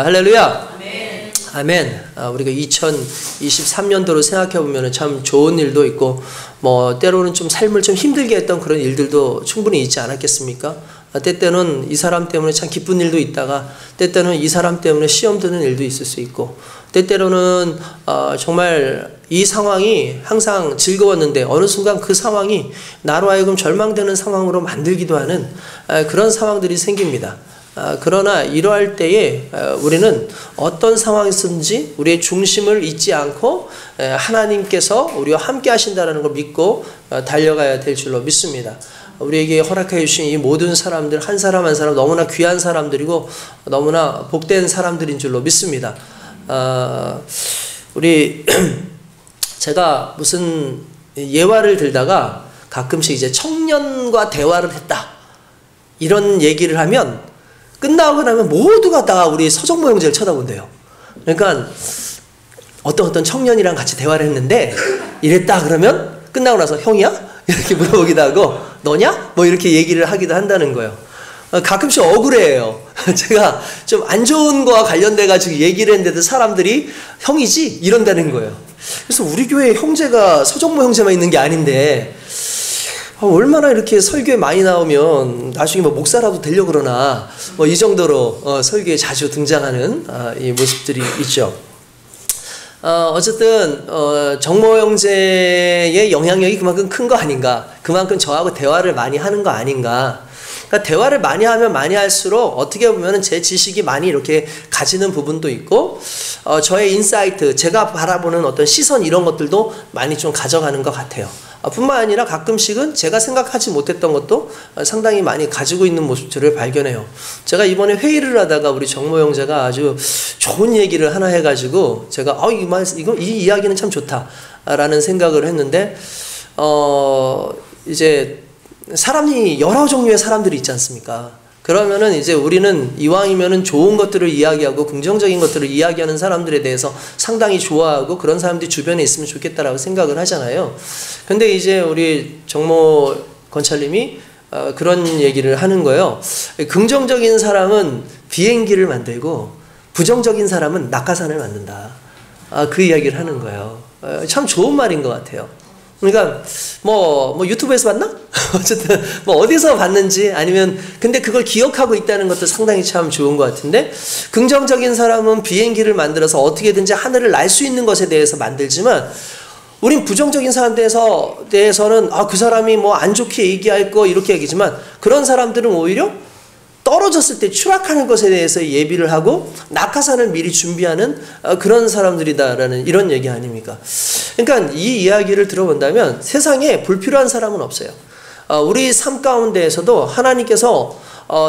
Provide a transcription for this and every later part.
할렐루야. 아멘. 아멘. 우리가 2023년도로 생각해보면 참 좋은 일도 있고, 때로는 좀 삶을 좀 힘들게 했던 그런 일들도 충분히 있지 않았겠습니까? 때때는 이 사람 때문에 참 기쁜 일도 있다가, 때때는 이 사람 때문에 시험 드는 일도 있을 수 있고, 때때로는 정말 이 상황이 항상 즐거웠는데 어느 순간 그 상황이 나로 하여금 절망되는 상황으로 만들기도 하는 그런 상황들이 생깁니다. 그러나 이러할 때에 우리는 어떤 상황이든지 우리의 중심을 잊지 않고 하나님께서 우리와 함께 하신다는 걸 믿고 달려가야 될 줄로 믿습니다. 우리에게 허락해 주신 이 모든 사람들 한 사람 한 사람 너무나 귀한 사람들이고 너무나 복된 사람들인 줄로 믿습니다. 제가 무슨 예화를 들다가 가끔씩 이제 청년과 대화를 했다 이런 얘기를 하면 끝나고 나면 모두가 다 우리 서정모 형제를 쳐다본대요. 그러니까 어떤 청년이랑 같이 대화를 했는데 이랬다 그러면 끝나고 나서 형이야? 이렇게 물어보기도 하고 너냐? 이렇게 얘기를 하기도 한다는 거예요. 가끔씩 억울해요. 제가 좀 안 좋은 거와 관련돼 가지고 얘기를 했는데도 사람들이 형이지? 이런다는 거예요. 그래서 우리 교회에 형제가 서정모 형제만 있는 게 아닌데 얼마나 이렇게 설교에 많이 나오면 나중에 목사라도 되려고 그러나 이 정도로 설교에 자주 등장하는 이 모습들이 있죠. 어쨌든 정모 형제의 영향력이 그만큼 큰 거 아닌가, 그만큼 저하고 대화를 많이 하는 거 아닌가. 그러니까 대화를 많이 하면 많이 할수록 어떻게 보면 제 지식이 많이 이렇게 가지는 부분도 있고 저의 인사이트, 제가 바라보는 어떤 시선 이런 것들도 많이 좀 가져가는 것 같아요. 뿐만 아니라 가끔씩은 제가 생각하지 못했던 것도 상당히 많이 가지고 있는 모습들을 발견해요. 제가 이번에 회의를 하다가 우리 정모 형제가 아주 좋은 얘기를 하나 해가지고 제가 이 이야기는 참 좋다라는 생각을 했는데 이제 사람이 여러 종류의 사람들이 있지 않습니까? 그러면은 이제 우리는 이왕이면은 좋은 것들을 이야기하고 긍정적인 것들을 이야기하는 사람들에 대해서 상당히 좋아하고 그런 사람들이 주변에 있으면 좋겠다라고 생각을 하잖아요. 근데 이제 우리 정모 권찰님이 그런 얘기를 하는 거예요. 긍정적인 사람은 비행기를 만들고 부정적인 사람은 낙하산을 만든다. 그 이야기를 하는 거예요. 참 좋은 말인 것 같아요. 그러니까 유튜브에서 봤나? 어쨌든 어디서 봤는지 아니면 근데 그걸 기억하고 있다는 것도 상당히 참 좋은 것 같은데, 긍정적인 사람은 비행기를 만들어서 어떻게든지 하늘을 날 수 있는 것에 대해서 만들지만 우린 부정적인 사람 대해서는 그 사람이 안 좋게 얘기할 거 이렇게 얘기지만 그런 사람들은 오히려 떨어졌을 때 추락하는 것에 대해서 예비를 하고 낙하산을 미리 준비하는 그런 사람들이다라는 이런 얘기 아닙니까? 그러니까 이 이야기를 들어본다면 세상에 불필요한 사람은 없어요. 우리 삶 가운데에서도 하나님께서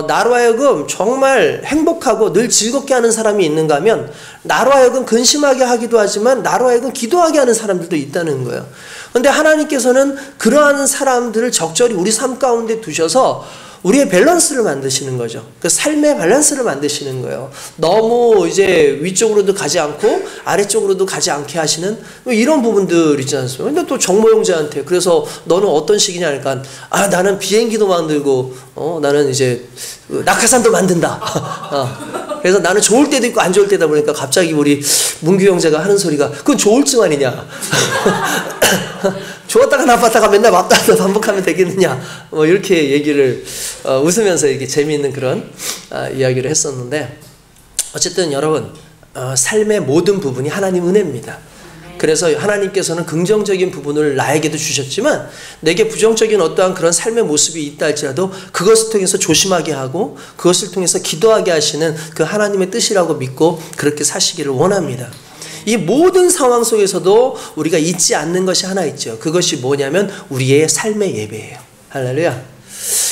나로 하여금 정말 행복하고 늘 즐겁게 하는 사람이 있는가 하면 나로 하여금 근심하게 하기도 하지만 나로 하여금 기도하게 하는 사람들도 있다는 거예요. 그런데 하나님께서는 그러한 사람들을 적절히 우리 삶 가운데 두셔서 우리의 밸런스를 만드시는 거죠. 그 삶의 밸런스를 만드시는 거예요. 너무 이제 위쪽으로도 가지 않고 아래쪽으로도 가지 않게 하시는 이런 부분들 있지 않습니까? 근데 또 정모 형제한테 그래서 너는 어떤 식이냐 하니까 나는 비행기도 만들고 나는 이제 낙하산도 만든다. 그래서 나는 좋을 때도 있고 안 좋을 때다 보니까 갑자기 우리 문규 형제가 하는 소리가 그건 조울증 아니냐. 좋았다가 나빴다가 맨날 맞다가 반복하면 되겠느냐 이렇게 얘기를 웃으면서 이렇게 재미있는 그런 이야기를 했었는데, 어쨌든 여러분 삶의 모든 부분이 하나님 은혜입니다. 그래서 하나님께서는 긍정적인 부분을 나에게도 주셨지만 내게 부정적인 어떠한 그런 삶의 모습이 있다 할지라도 그것을 통해서 조심하게 하고 그것을 통해서 기도하게 하시는 그 하나님의 뜻이라고 믿고 그렇게 사시기를 원합니다. 이 모든 상황 속에서도 우리가 잊지 않는 것이 하나 있죠. 그것이 뭐냐면 우리의 삶의 예배예요. 할렐루야.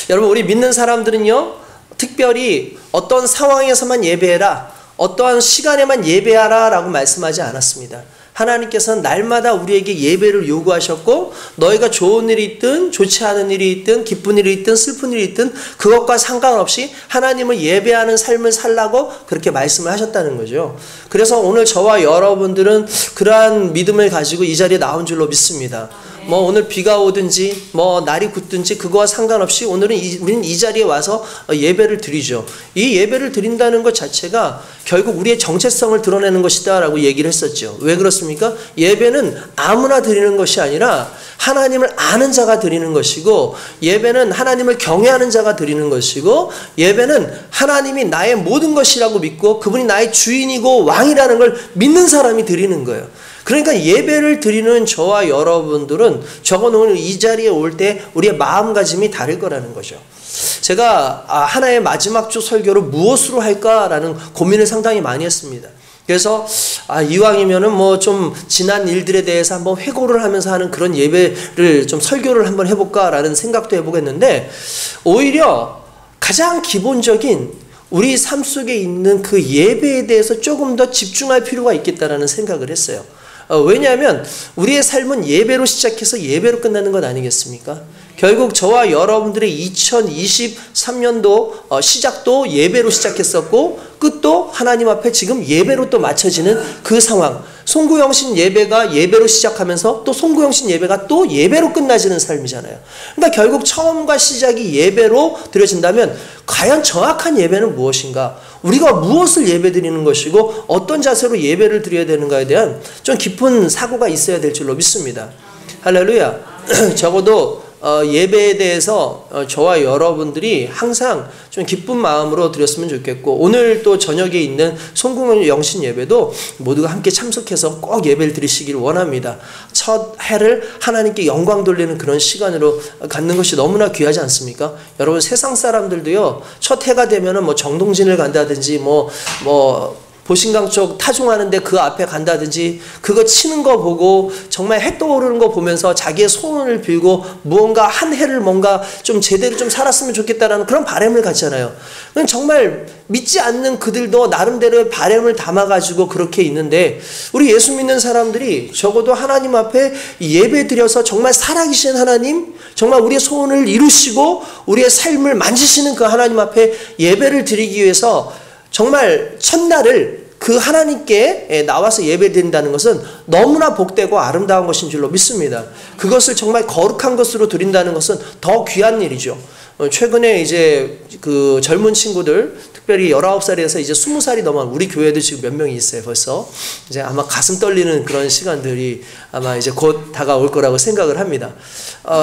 여러분, 우리 믿는 사람들은요, 특별히 어떤 상황에서만 예배해라, 어떠한 시간에만 예배하라 라고 말씀하지 않았습니다. 하나님께서는 날마다 우리에게 예배를 요구하셨고 너희가 좋은 일이 있든 좋지 않은 일이 있든 기쁜 일이 있든 슬픈 일이 있든 그것과 상관없이 하나님을 예배하는 삶을 살라고 그렇게 말씀을 하셨다는 거죠. 그래서 오늘 저와 여러분들은 그러한 믿음을 가지고 이 자리에 나온 줄로 믿습니다. 뭐 오늘 비가 오든지 뭐 날이 굳든지 그거와 상관없이 오늘은 우리는 이 자리에 와서 예배를 드리죠. 이 예배를 드린다는 것 자체가 결국 우리의 정체성을 드러내는 것이다 라고 얘기를 했었죠. 왜 그렇습니까? 예배는 아무나 드리는 것이 아니라 하나님을 아는 자가 드리는 것이고, 예배는 하나님을 경외하는 자가 드리는 것이고, 예배는 하나님이 나의 모든 것이라고 믿고 그분이 나의 주인이고 왕이라는 걸 믿는 사람이 드리는 거예요. 그러니까 예배를 드리는 저와 여러분들은 오늘 이 자리에 올 때 우리의 마음가짐이 다를 거라는 거죠. 제가 하나의 마지막 주 설교를 무엇으로 할까라는 고민을 상당히 많이 했습니다. 그래서 이왕이면은 뭐 좀 지난 일들에 대해서 한번 회고를 하면서 하는 그런 예배를 좀 설교를 한번 해볼까라는 생각도 해보겠는데, 오히려 가장 기본적인 우리 삶 속에 있는 그 예배에 대해서 조금 더 집중할 필요가 있겠다라는 생각을 했어요. 왜냐하면 우리의 삶은 예배로 시작해서 예배로 끝나는 것 아니겠습니까? 결국 저와 여러분들의 2023년도 시작도 예배로 시작했었고 끝도 하나님 앞에 지금 예배로 또 맞춰지는 그 상황. 송구영신 예배가 예배로 시작하면서 또 송구영신 예배가 또 예배로 끝나지는 삶이잖아요. 그러니까 결국 처음과 시작이 예배로 드려진다면 과연 정확한 예배는 무엇인가? 우리가 무엇을 예배드리는 것이고 어떤 자세로 예배를 드려야 되는가에 대한 좀 깊은 사고가 있어야 될 줄로 믿습니다. 할렐루야. 적어도 예배에 대해서 저와 여러분들이 항상 좀 기쁜 마음으로 드렸으면 좋겠고, 오늘 또 저녁에 있는 송구영신 예배도 모두가 함께 참석해서 꼭 예배를 드리시길 원합니다. 첫 해를 하나님께 영광 돌리는 그런 시간으로 갖는 것이 너무나 귀하지 않습니까? 여러분, 세상 사람들도요, 첫 해가 되면은 뭐 정동진을 간다든지 보신강 쪽 타종하는데 그 앞에 간다든지 그거 치는 거 보고 정말 해 떠오르는 거 보면서 자기의 소원을 빌고 무언가 한 해를 뭔가 좀 제대로 좀 살았으면 좋겠다라는 그런 바람을 갖잖아요. 정말 믿지 않는 그들도 나름대로의 바람을 담아가지고 그렇게 있는데, 우리 예수 믿는 사람들이 적어도 하나님 앞에 예배 드려서 정말 살아계신 하나님, 정말 우리의 소원을 이루시고 우리의 삶을 만지시는 그 하나님 앞에 예배를 드리기 위해서 정말 첫날을 그 하나님께 나와서 예배드린다는 것은 너무나 복되고 아름다운 것인 줄로 믿습니다. 그것을 정말 거룩한 것으로 드린다는 것은 더 귀한 일이죠. 최근에 이제 그 젊은 친구들, 특별히 19살에서 이제 20살이 넘은 우리 교회도 지금 몇 명이 있어요. 벌써 이제 아마 가슴 떨리는 그런 시간들이 아마 이제 곧 다가올 거라고 생각을 합니다.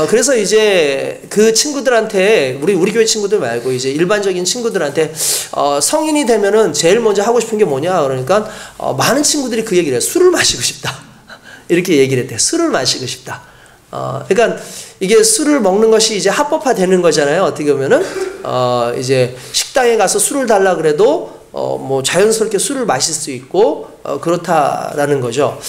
그래서 이제 그 친구들한테 우리 교회 친구들 말고 이제 일반적인 친구들한테 성인이 되면은 제일 먼저 하고 싶은 게 뭐냐 그러니까 많은 친구들이 그 얘기를 해요. 술을 마시고 싶다. 이렇게 얘기를 했대요. 술을 마시고 싶다. 그러니까 이게 술을 먹는 것이 이제 합법화 되는 거잖아요. 어떻게 보면은 이제 식당에 가서 술을 달라 그래도 뭐 자연스럽게 술을 마실 수 있고 그렇다라는 거죠.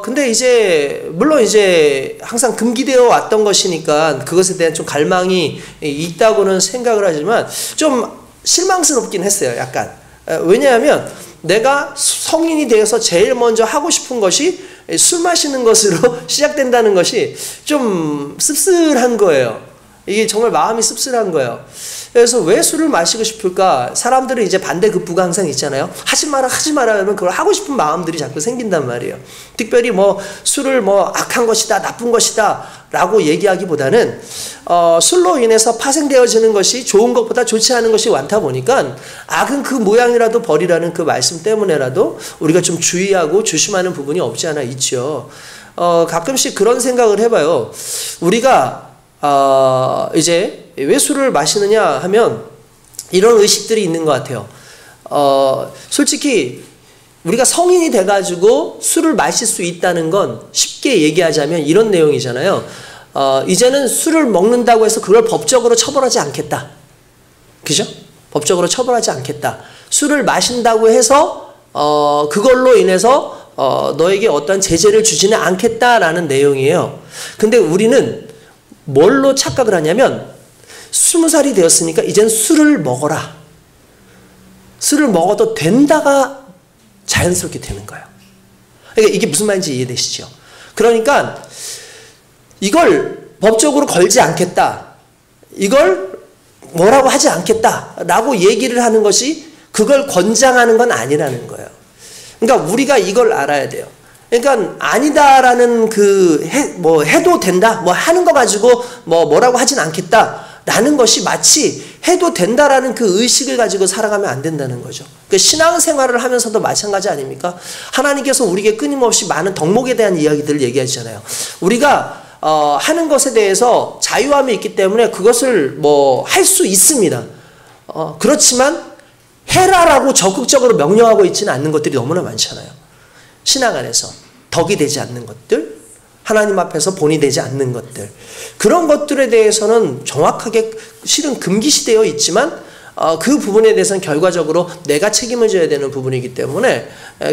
근데 이제 물론 이제 항상 금기되어 왔던 것이니까 그것에 대한 좀 갈망이 있다고는 생각을 하지만 좀 실망스럽긴 했어요. 약간. 왜냐하면 내가 성인이 되어서 제일 먼저 하고 싶은 것이 술 마시는 것으로 시작된다는 것이 좀 씁쓸한 거예요. 이게 정말 마음이 씁쓸한 거예요. 그래서 왜 술을 마시고 싶을까? 사람들은 이제 반대급부가 항상 있잖아요. 하지 마라 하면 그걸 하고 싶은 마음들이 자꾸 생긴단 말이에요. 특별히 술을 악한 것이다, 나쁜 것이다 라고 얘기하기보다는 술로 인해서 파생되어지는 것이 좋은 것보다 좋지 않은 것이 많다 보니까 악은 그 모양이라도 버리라는 그 말씀 때문에라도 우리가 좀 주의하고 조심하는 부분이 없지 않아 있죠. 가끔씩 그런 생각을 해봐요. 우리가 이제 왜 술을 마시느냐 하면 이런 의식들이 있는 것 같아요. 솔직히 우리가 성인이 돼가지고 술을 마실 수 있다는 건 쉽게 얘기하자면 이런 내용이잖아요. 이제는 술을 먹는다고 해서 그걸 법적으로 처벌하지 않겠다. 그죠? 법적으로 처벌하지 않겠다. 술을 마신다고 해서 그걸로 인해서 너에게 어떤 제재를 주지는 않겠다라는 내용이에요. 근데 우리는 뭘로 착각을 하냐면 20살이 되었으니까 이젠 술을 먹어라. 술을 먹어도 된다가 자연스럽게 되는 거예요. 그러니까 이게 무슨 말인지 이해되시죠? 그러니까 이걸 법적으로 걸지 않겠다. 이걸 뭐라고 하지 않겠다. 라고 얘기를 하는 것이 그걸 권장하는 건 아니라는 거예요. 그러니까 우리가 이걸 알아야 돼요. 그러니까 아니다라는 해도 된다, 하는 거 가지고 뭐라고 하진 않겠다라는 것이 마치 해도 된다라는 그 의식을 가지고 살아가면 안 된다는 거죠. 그 신앙생활을 하면서도 마찬가지 아닙니까? 하나님께서 우리에게 끊임없이 많은 덕목에 대한 이야기들을 얘기하시잖아요. 우리가 하는 것에 대해서 자유함이 있기 때문에 그것을 할 수 있습니다. 그렇지만 해라라고 적극적으로 명령하고 있지는 않는 것들이 너무나 많잖아요. 신앙 안에서 덕이 되지 않는 것들, 하나님 앞에서 본이 되지 않는 것들, 그런 것들에 대해서는 정확하게 실은 금기시되어 있지만 그 부분에 대해서는 결과적으로 내가 책임을 져야 되는 부분이기 때문에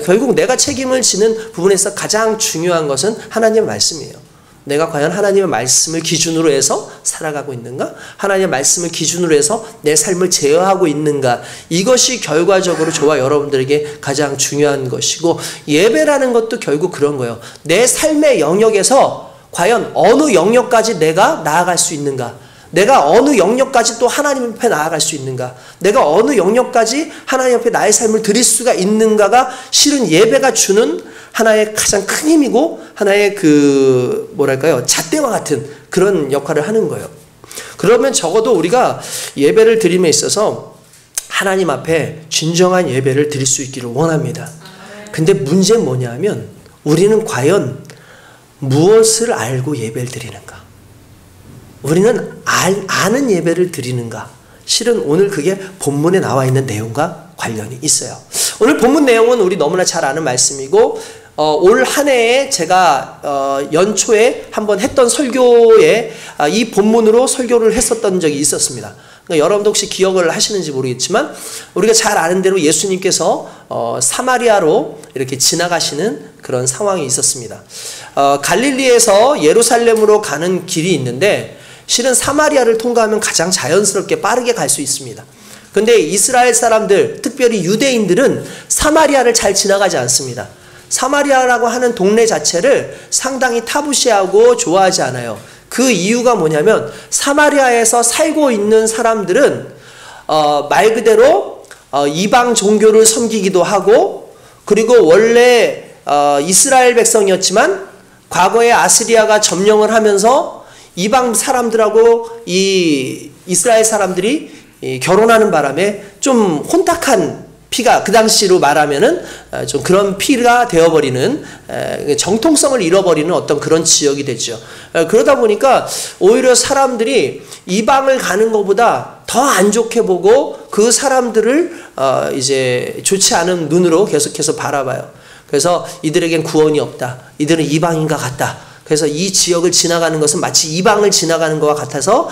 결국 내가 책임을 지는 부분에서 가장 중요한 것은 하나님의 말씀이에요. 내가 과연 하나님의 말씀을 기준으로 해서 살아가고 있는가? 하나님의 말씀을 기준으로 해서 내 삶을 제어하고 있는가? 이것이 결과적으로 저와 여러분들에게 가장 중요한 것이고, 예배라는 것도 결국 그런 거예요. 내 삶의 영역에서 과연 어느 영역까지 내가 나아갈 수 있는가? 내가 어느 영역까지 또 하나님 앞에 나아갈 수 있는가? 내가 어느 영역까지 하나님 앞에 나의 삶을 드릴 수가 있는가가 실은 예배가 주는 하나의 가장 큰 힘이고 하나의 잣대와 같은 그런 역할을 하는 거예요. 그러면 적어도 우리가 예배를 드림에 있어서 하나님 앞에 진정한 예배를 드릴 수 있기를 원합니다. 근데 문제는 뭐냐면 우리는 과연 무엇을 알고 예배를 드리는가? 우리는 아는 예배를 드리는가? 실은 오늘 그게 본문에 나와 있는 내용과 관련이 있어요. 오늘 본문 내용은 우리 너무나 잘 아는 말씀이고, 올 한 해에 제가 연초에 한번 했던 설교에 이 본문으로 설교를 했었던 적이 있었습니다. 그러니까 여러분도 혹시 기억을 하시는지 모르겠지만 우리가 잘 아는 대로 예수님께서 사마리아로 이렇게 지나가시는 그런 상황이 있었습니다. 갈릴리에서 예루살렘으로 가는 길이 있는데 실은 사마리아를 통과하면 가장 자연스럽게 빠르게 갈 수 있습니다. 근데 이스라엘 사람들, 특별히 유대인들은 사마리아를 잘 지나가지 않습니다. 사마리아라고 하는 동네 자체를 상당히 타부시하고 좋아하지 않아요. 그 이유가 뭐냐면 사마리아에서 살고 있는 사람들은 말 그대로 이방 종교를 섬기기도 하고, 그리고 원래 이스라엘 백성이었지만 과거에 아시리아가 점령을 하면서 이방 사람들하고 이 이스라엘 사람들이 결혼하는 바람에 좀 혼탁한 피가, 그 당시로 말하면은 좀 그런 피가 되어버리는, 정통성을 잃어버리는 어떤 그런 지역이 됐죠. 그러다 보니까 오히려 사람들이 이방을 가는 것보다 더 안 좋게 보고 그 사람들을 이제 좋지 않은 눈으로 계속해서 바라봐요. 그래서 이들에겐 구원이 없다, 이들은 이방인과 같다, 그래서 이 지역을 지나가는 것은 마치 이방을 지나가는 것과 같아서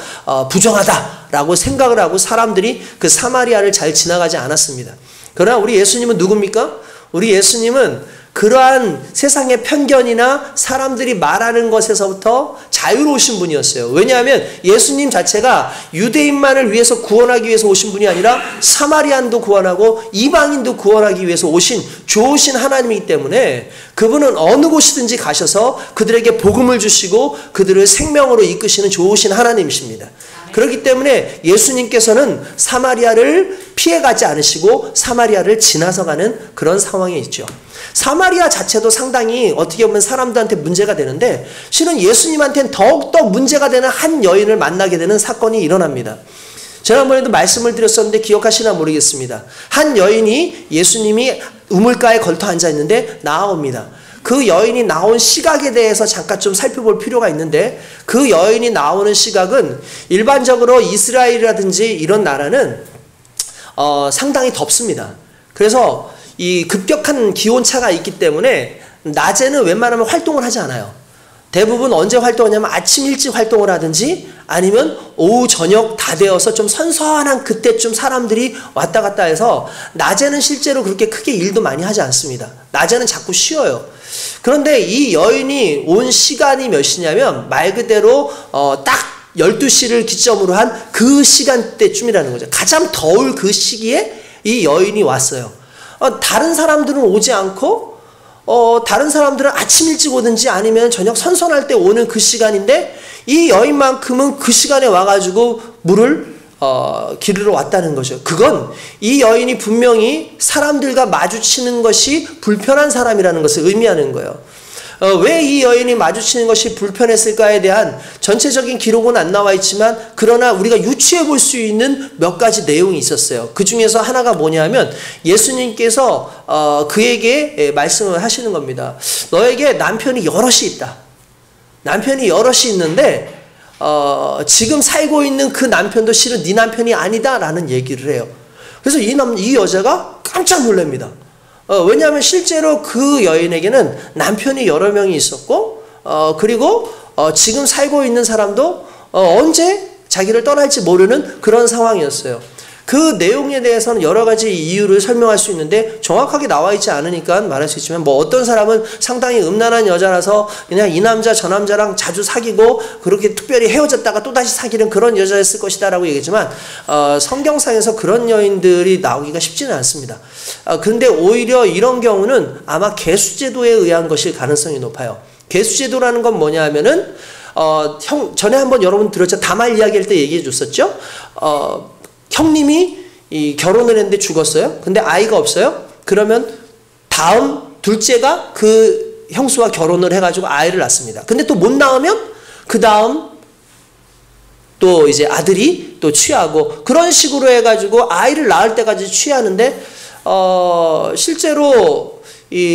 부정하다라고 생각을 하고 사람들이 그 사마리아를 잘 지나가지 않았습니다. 그러나 우리 예수님은 누굽니까? 우리 예수님은 그러한 세상의 편견이나 사람들이 말하는 것에서부터 자유로우신 분이었어요. 왜냐하면 예수님 자체가 유대인만을 위해서 구원하기 위해서 오신 분이 아니라 사마리안도 구원하고 이방인도 구원하기 위해서 오신 좋으신 하나님이기 때문에 그분은 어느 곳이든지 가셔서 그들에게 복음을 주시고 그들을 생명으로 이끄시는 좋으신 하나님이십니다. 그렇기 때문에 예수님께서는 사마리아를 피해가지 않으시고 사마리아를 지나서 가는 그런 상황에 있죠. 사마리아 자체도 상당히 어떻게 보면 사람들한테 문제가 되는데 실은 예수님한테는 더욱더 문제가 되는 한 여인을 만나게 되는 사건이 일어납니다. 지난번에도 말씀을 드렸었는데 기억하시나 모르겠습니다. 한 여인이 예수님이 우물가에 걸터 앉아 있는데 나옵니다. 그 여인이 나온 시각에 대해서 잠깐 좀 살펴볼 필요가 있는데, 그 여인이 나오는 시각은 일반적으로 이스라엘이라든지 이런 나라는 상당히 덥습니다. 그래서 이 급격한 기온차가 있기 때문에 낮에는 웬만하면 활동을 하지 않아요. 대부분 언제 활동하냐면 아침 일찍 활동을 하든지 아니면 오후 저녁 다 되어서 좀 선선한 그때쯤 사람들이 왔다 갔다 해서 낮에는 실제로 그렇게 크게 일도 많이 하지 않습니다. 낮에는 자꾸 쉬어요. 그런데 이 여인이 온 시간이 몇 시냐면 말 그대로 딱 12시를 기점으로 한 그 시간대쯤이라는 거죠. 가장 더울 그 시기에 이 여인이 왔어요. 다른 사람들은 오지 않고 다른 사람들은 아침 일찍 오든지 아니면 저녁 선선할 때 오는 그 시간인데 이 여인만큼은 그 시간에 와가지고 물을 기르러 왔다는 거죠. 그건 이 여인이 분명히 사람들과 마주치는 것이 불편한 사람이라는 것을 의미하는 거예요. 왜 이 여인이 마주치는 것이 불편했을까에 대한 전체적인 기록은 안 나와 있지만 그러나 우리가 유추해 볼 수 있는 몇 가지 내용이 있었어요. 그 중에서 하나가 뭐냐면 예수님께서 그에게 말씀을 하시는 겁니다. 너에게 남편이 여럿이 있다. 남편이 여럿이 있는데 지금 살고 있는 그 남편도 실은 네 남편이 아니다 라는 얘기를 해요. 그래서 이 여자가 깜짝 놀랍니다. 왜냐하면 실제로 그 여인에게는 남편이 여러 명이 있었고 그리고 지금 살고 있는 사람도 언제 자기를 떠날지 모르는 그런 상황이었어요. 그 내용에 대해서는 여러 가지 이유를 설명할 수 있는데 정확하게 나와 있지 않으니까 말할 수 있지만 뭐 어떤 사람은 상당히 음란한 여자라서 그냥 이 남자 저 남자랑 자주 사귀고 그렇게 특별히 헤어졌다가 또다시 사귀는 그런 여자였을 것이다 라고 얘기했지만 성경상에서 그런 여인들이 나오기가 쉽지는 않습니다. 그런데 오히려 이런 경우는 아마 계수제도에 의한 것일 가능성이 높아요. 계수제도라는 건 뭐냐 하면은 전에 한번 여러분 들었죠? 다말 이야기할 때 얘기해 줬었죠? 형님이 결혼을 했는데 죽었어요. 근데 아이가 없어요. 그러면 다음 둘째가 그 형수와 결혼을 해가지고 아이를 낳습니다. 근데 또 못 낳으면 그 다음 또 이제 아들이 또 취하고 그런 식으로 해가지고 아이를 낳을 때까지 취하는데 실제로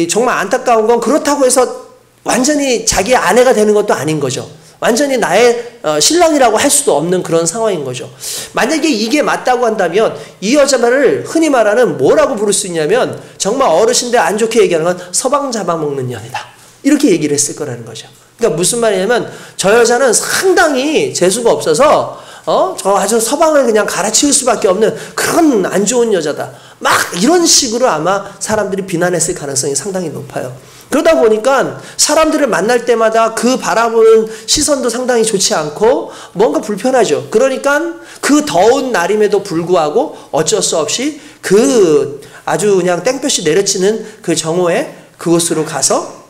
정말 안타까운 건 그렇다고 해서 완전히 자기의 아내가 되는 것도 아닌 거죠. 완전히 나의 신랑이라고 할 수도 없는 그런 상황인 거죠. 만약에 이게 맞다고 한다면 이 여자를 흔히 말하는 뭐라고 부를 수 있냐면 정말 어르신들 안 좋게 얘기하는 건 서방 잡아먹는 년이다. 이렇게 얘기를 했을 거라는 거죠. 그러니까 무슨 말이냐면 저 여자는 상당히 재수가 없어서 저 아주 서방을 그냥 갈아치울 수밖에 없는 그런 안 좋은 여자다. 막 이런 식으로 아마 사람들이 비난했을 가능성이 상당히 높아요. 그러다 보니까 사람들을 만날 때마다 그 바라보는 시선도 상당히 좋지 않고 뭔가 불편하죠. 그러니까 그 더운 날임에도 불구하고 어쩔 수 없이 그 아주 그냥 땡볕이 내려치는 그 정오에 그곳으로 가서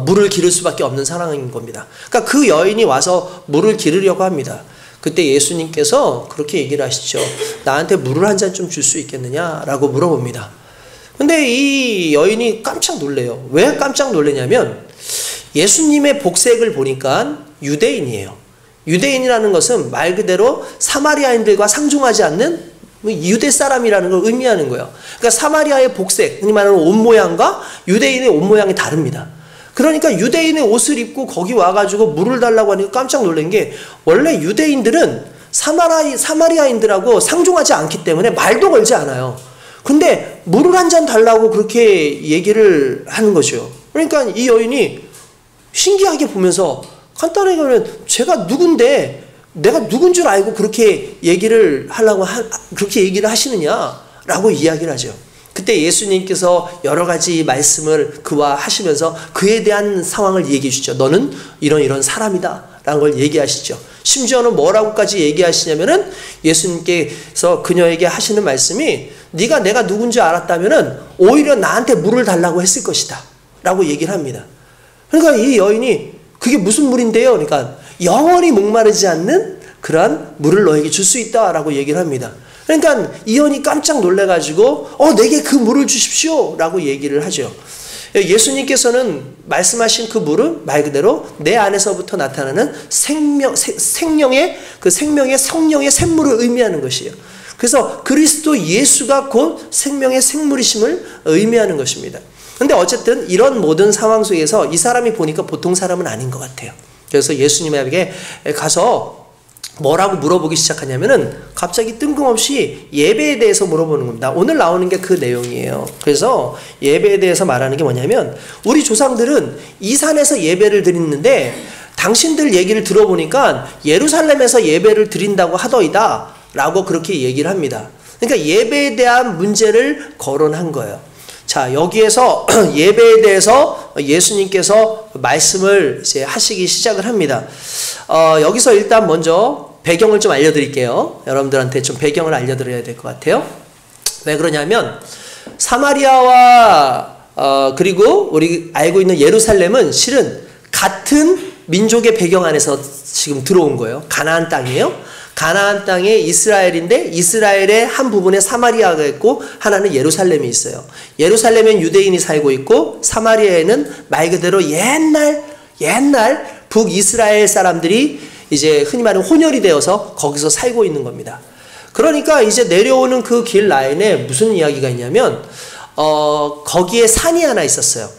물을 기를 수밖에 없는 상황인 겁니다. 그러니까 그 여인이 와서 물을 기르려고 합니다. 그때 예수님께서 그렇게 얘기를 하시죠. 나한테 물을 한 잔 좀 줄 수 있겠느냐라고 물어봅니다. 근데 이 여인이 깜짝 놀래요. 왜 깜짝 놀래냐면 예수님의 복색을 보니까 유대인이에요. 유대인이라는 것은 말 그대로 사마리아인들과 상종하지 않는 유대 사람이라는 걸 의미하는 거예요. 그러니까 사마리아의 복색, 흔히 말하는 옷 모양과 유대인의 옷 모양이 다릅니다. 그러니까 유대인의 옷을 입고 거기 와가지고 물을 달라고 하니까 깜짝 놀란 게 원래 유대인들은 사마리아인들하고 상종하지 않기 때문에 말도 걸지 않아요. 근데 물을 한 잔 달라고 그렇게 얘기를 하는 거죠. 그러니까 이 여인이 신기하게 보면서 간단하게 보면 제가 누군데 내가 누군 줄 알고 그렇게 얘기를 하려고 그렇게 얘기를 하시느냐라고 이야기를 하죠. 그때 예수님께서 여러 가지 말씀을 그와 하시면서 그에 대한 상황을 얘기해 주죠. 너는 이런 사람이다 라는 걸 얘기하시죠. 심지어는 뭐라고까지 얘기하시냐면은 예수님께서 그녀에게 하시는 말씀이 네가 내가 누군지 알았다면은 오히려 나한테 물을 달라고 했을 것이다 라고 얘기를 합니다. 그러니까 이 여인이 그게 무슨 물인데요? 그러니까 영원히 목마르지 않는 그러한 물을 너에게 줄 수 있다 라고 얘기를 합니다. 그러니까 이 여인이 깜짝 놀래가지고 내게 그 물을 주십시오 라고 얘기를 하죠. 예수님께서는 말씀하신 그 물은 말 그대로 내 안에서부터 나타나는 생명의 성령의 샘물을 의미하는 것이에요. 그래서 그리스도 예수가 곧 생명의 생물이심을 의미하는 것입니다. 근데 어쨌든 이런 모든 상황 속에서 이 사람이 보니까 보통 사람은 아닌 것 같아요. 그래서 예수님에게 가서 뭐라고 물어보기 시작하냐면은 갑자기 뜬금없이 예배에 대해서 물어보는 겁니다. 오늘 나오는 게 그 내용이에요. 그래서 예배에 대해서 말하는 게 뭐냐면 우리 조상들은 이 산에서 예배를 드리는데 당신들 얘기를 들어보니까 예루살렘에서 예배를 드린다고 하더이다 라고 그렇게 얘기를 합니다. 그러니까 예배에 대한 문제를 거론한 거예요. 자, 여기에서 예배에 대해서 예수님께서 말씀을 이제 하시기 시작을 합니다. 여기서 일단 먼저 배경을 좀 알려드릴게요. 여러분들한테 좀 배경을 알려드려야 될 것 같아요. 왜 그러냐면 사마리아와 그리고 우리 알고 있는 예루살렘은 실은 같은 민족의 배경 안에서 지금 들어온 거예요. 가나안 땅이에요. 가나안 땅에 이스라엘인데 이스라엘의 한 부분에 사마리아가 있고 하나는 예루살렘이 있어요. 예루살렘엔 유대인이 살고 있고 사마리아에는 말 그대로 옛날 북이스라엘 사람들이 이제 흔히 말하는 혼혈이 되어서 거기서 살고 있는 겁니다. 그러니까 이제 내려오는 그 길 라인에 무슨 이야기가 있냐면 거기에 산이 하나 있었어요.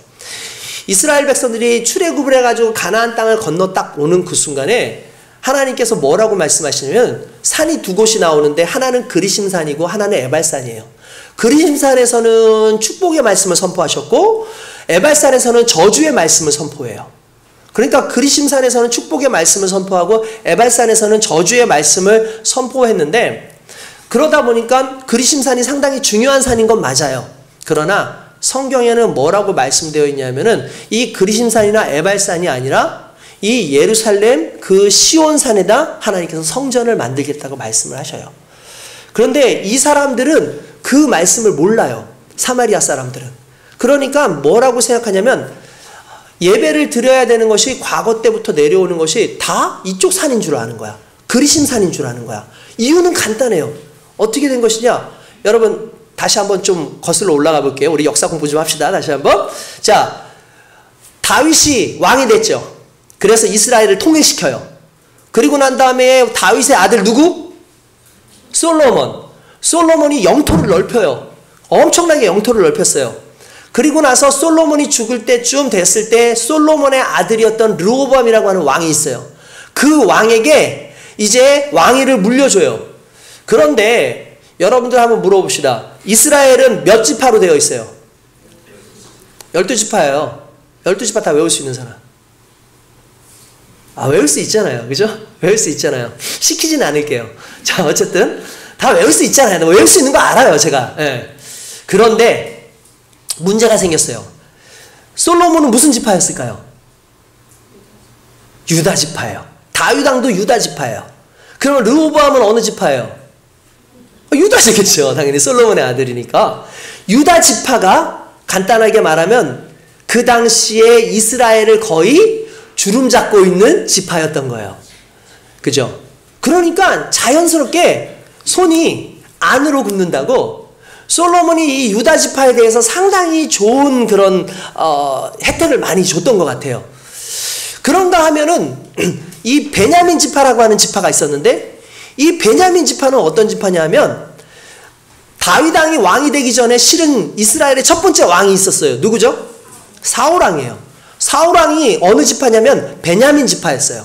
이스라엘 백성들이 출애굽을 해가지고 가나안 땅을 건너 딱 오는 그 순간에 하나님께서 뭐라고 말씀하시냐면 산이 두 곳이 나오는데 하나는 그리심산이고 하나는 에발산이에요. 그리심산에서는 축복의 말씀을 선포하셨고 에발산에서는 저주의 말씀을 선포해요. 그러니까 그리심산에서는 축복의 말씀을 선포하고 에발산에서는 저주의 말씀을 선포했는데 그러다 보니까 그리심산이 상당히 중요한 산인 건 맞아요. 그러나 성경에는 뭐라고 말씀되어 있냐면은 이 그리심산이나 에발산이 아니라 이 예루살렘 그 시온산에다 하나님께서 성전을 만들겠다고 말씀을 하셔요. 그런데 이 사람들은 그 말씀을 몰라요. 사마리아 사람들은. 그러니까 뭐라고 생각하냐면 예배를 드려야 되는 것이 과거 때부터 내려오는 것이 다 이쪽 산인 줄 아는 거야. 그리심산인 줄 아는 거야. 이유는 간단해요. 어떻게 된 것이냐? 여러분 다시 한번 좀 거슬러 올라가 볼게요. 우리 역사 공부 좀 합시다. 다시 한번. 자, 다윗이 왕이 됐죠. 그래서 이스라엘을 통일시켜요. 그리고 난 다음에 다윗의 아들 누구? 솔로몬. 솔로몬이 영토를 넓혀요. 엄청나게 영토를 넓혔어요. 그리고 나서 솔로몬이 죽을 때쯤 됐을 때 솔로몬의 아들이었던 르호보암이라고 하는 왕이 있어요. 그 왕에게 이제 왕위를 물려줘요. 그런데 여러분들 한번 물어봅시다. 이스라엘은 몇 지파로 되어 있어요? 12지파예요. 12지파 다 외울 수 있는 사람. 외울 수 있잖아요. 그죠? 외울 수 있잖아요. 시키진 않을게요. 자, 어쨌든 다 외울 수 있잖아요. 외울 수 있는 거 알아요, 제가. 예. 그런데 문제가 생겼어요. 솔로몬은 무슨 지파였을까요? 유다 지파예요. 다윗 왕도 유다 지파예요. 그러면 르호보암은 어느 지파예요? 유다지겠죠. 당연히 솔로몬의 아들이니까. 유다 지파가 간단하게 말하면 그 당시에 이스라엘을 거의 주름 잡고 있는 지파였던 거예요. 그죠? 그러니까 자연스럽게 손이 안으로 굽는다고 솔로몬이 이 유다 지파에 대해서 상당히 좋은 그런 혜택을 많이 줬던 것 같아요. 그런가 하면은 이 베냐민 지파라고 하는 지파가 있었는데 이 베냐민 지파는 어떤 지파냐면 다윗 왕이 왕이 되기 전에 실은 이스라엘의 첫 번째 왕이 있었어요. 누구죠? 사울 왕이에요. 사울 왕이 어느 지파냐면 베냐민 지파였어요.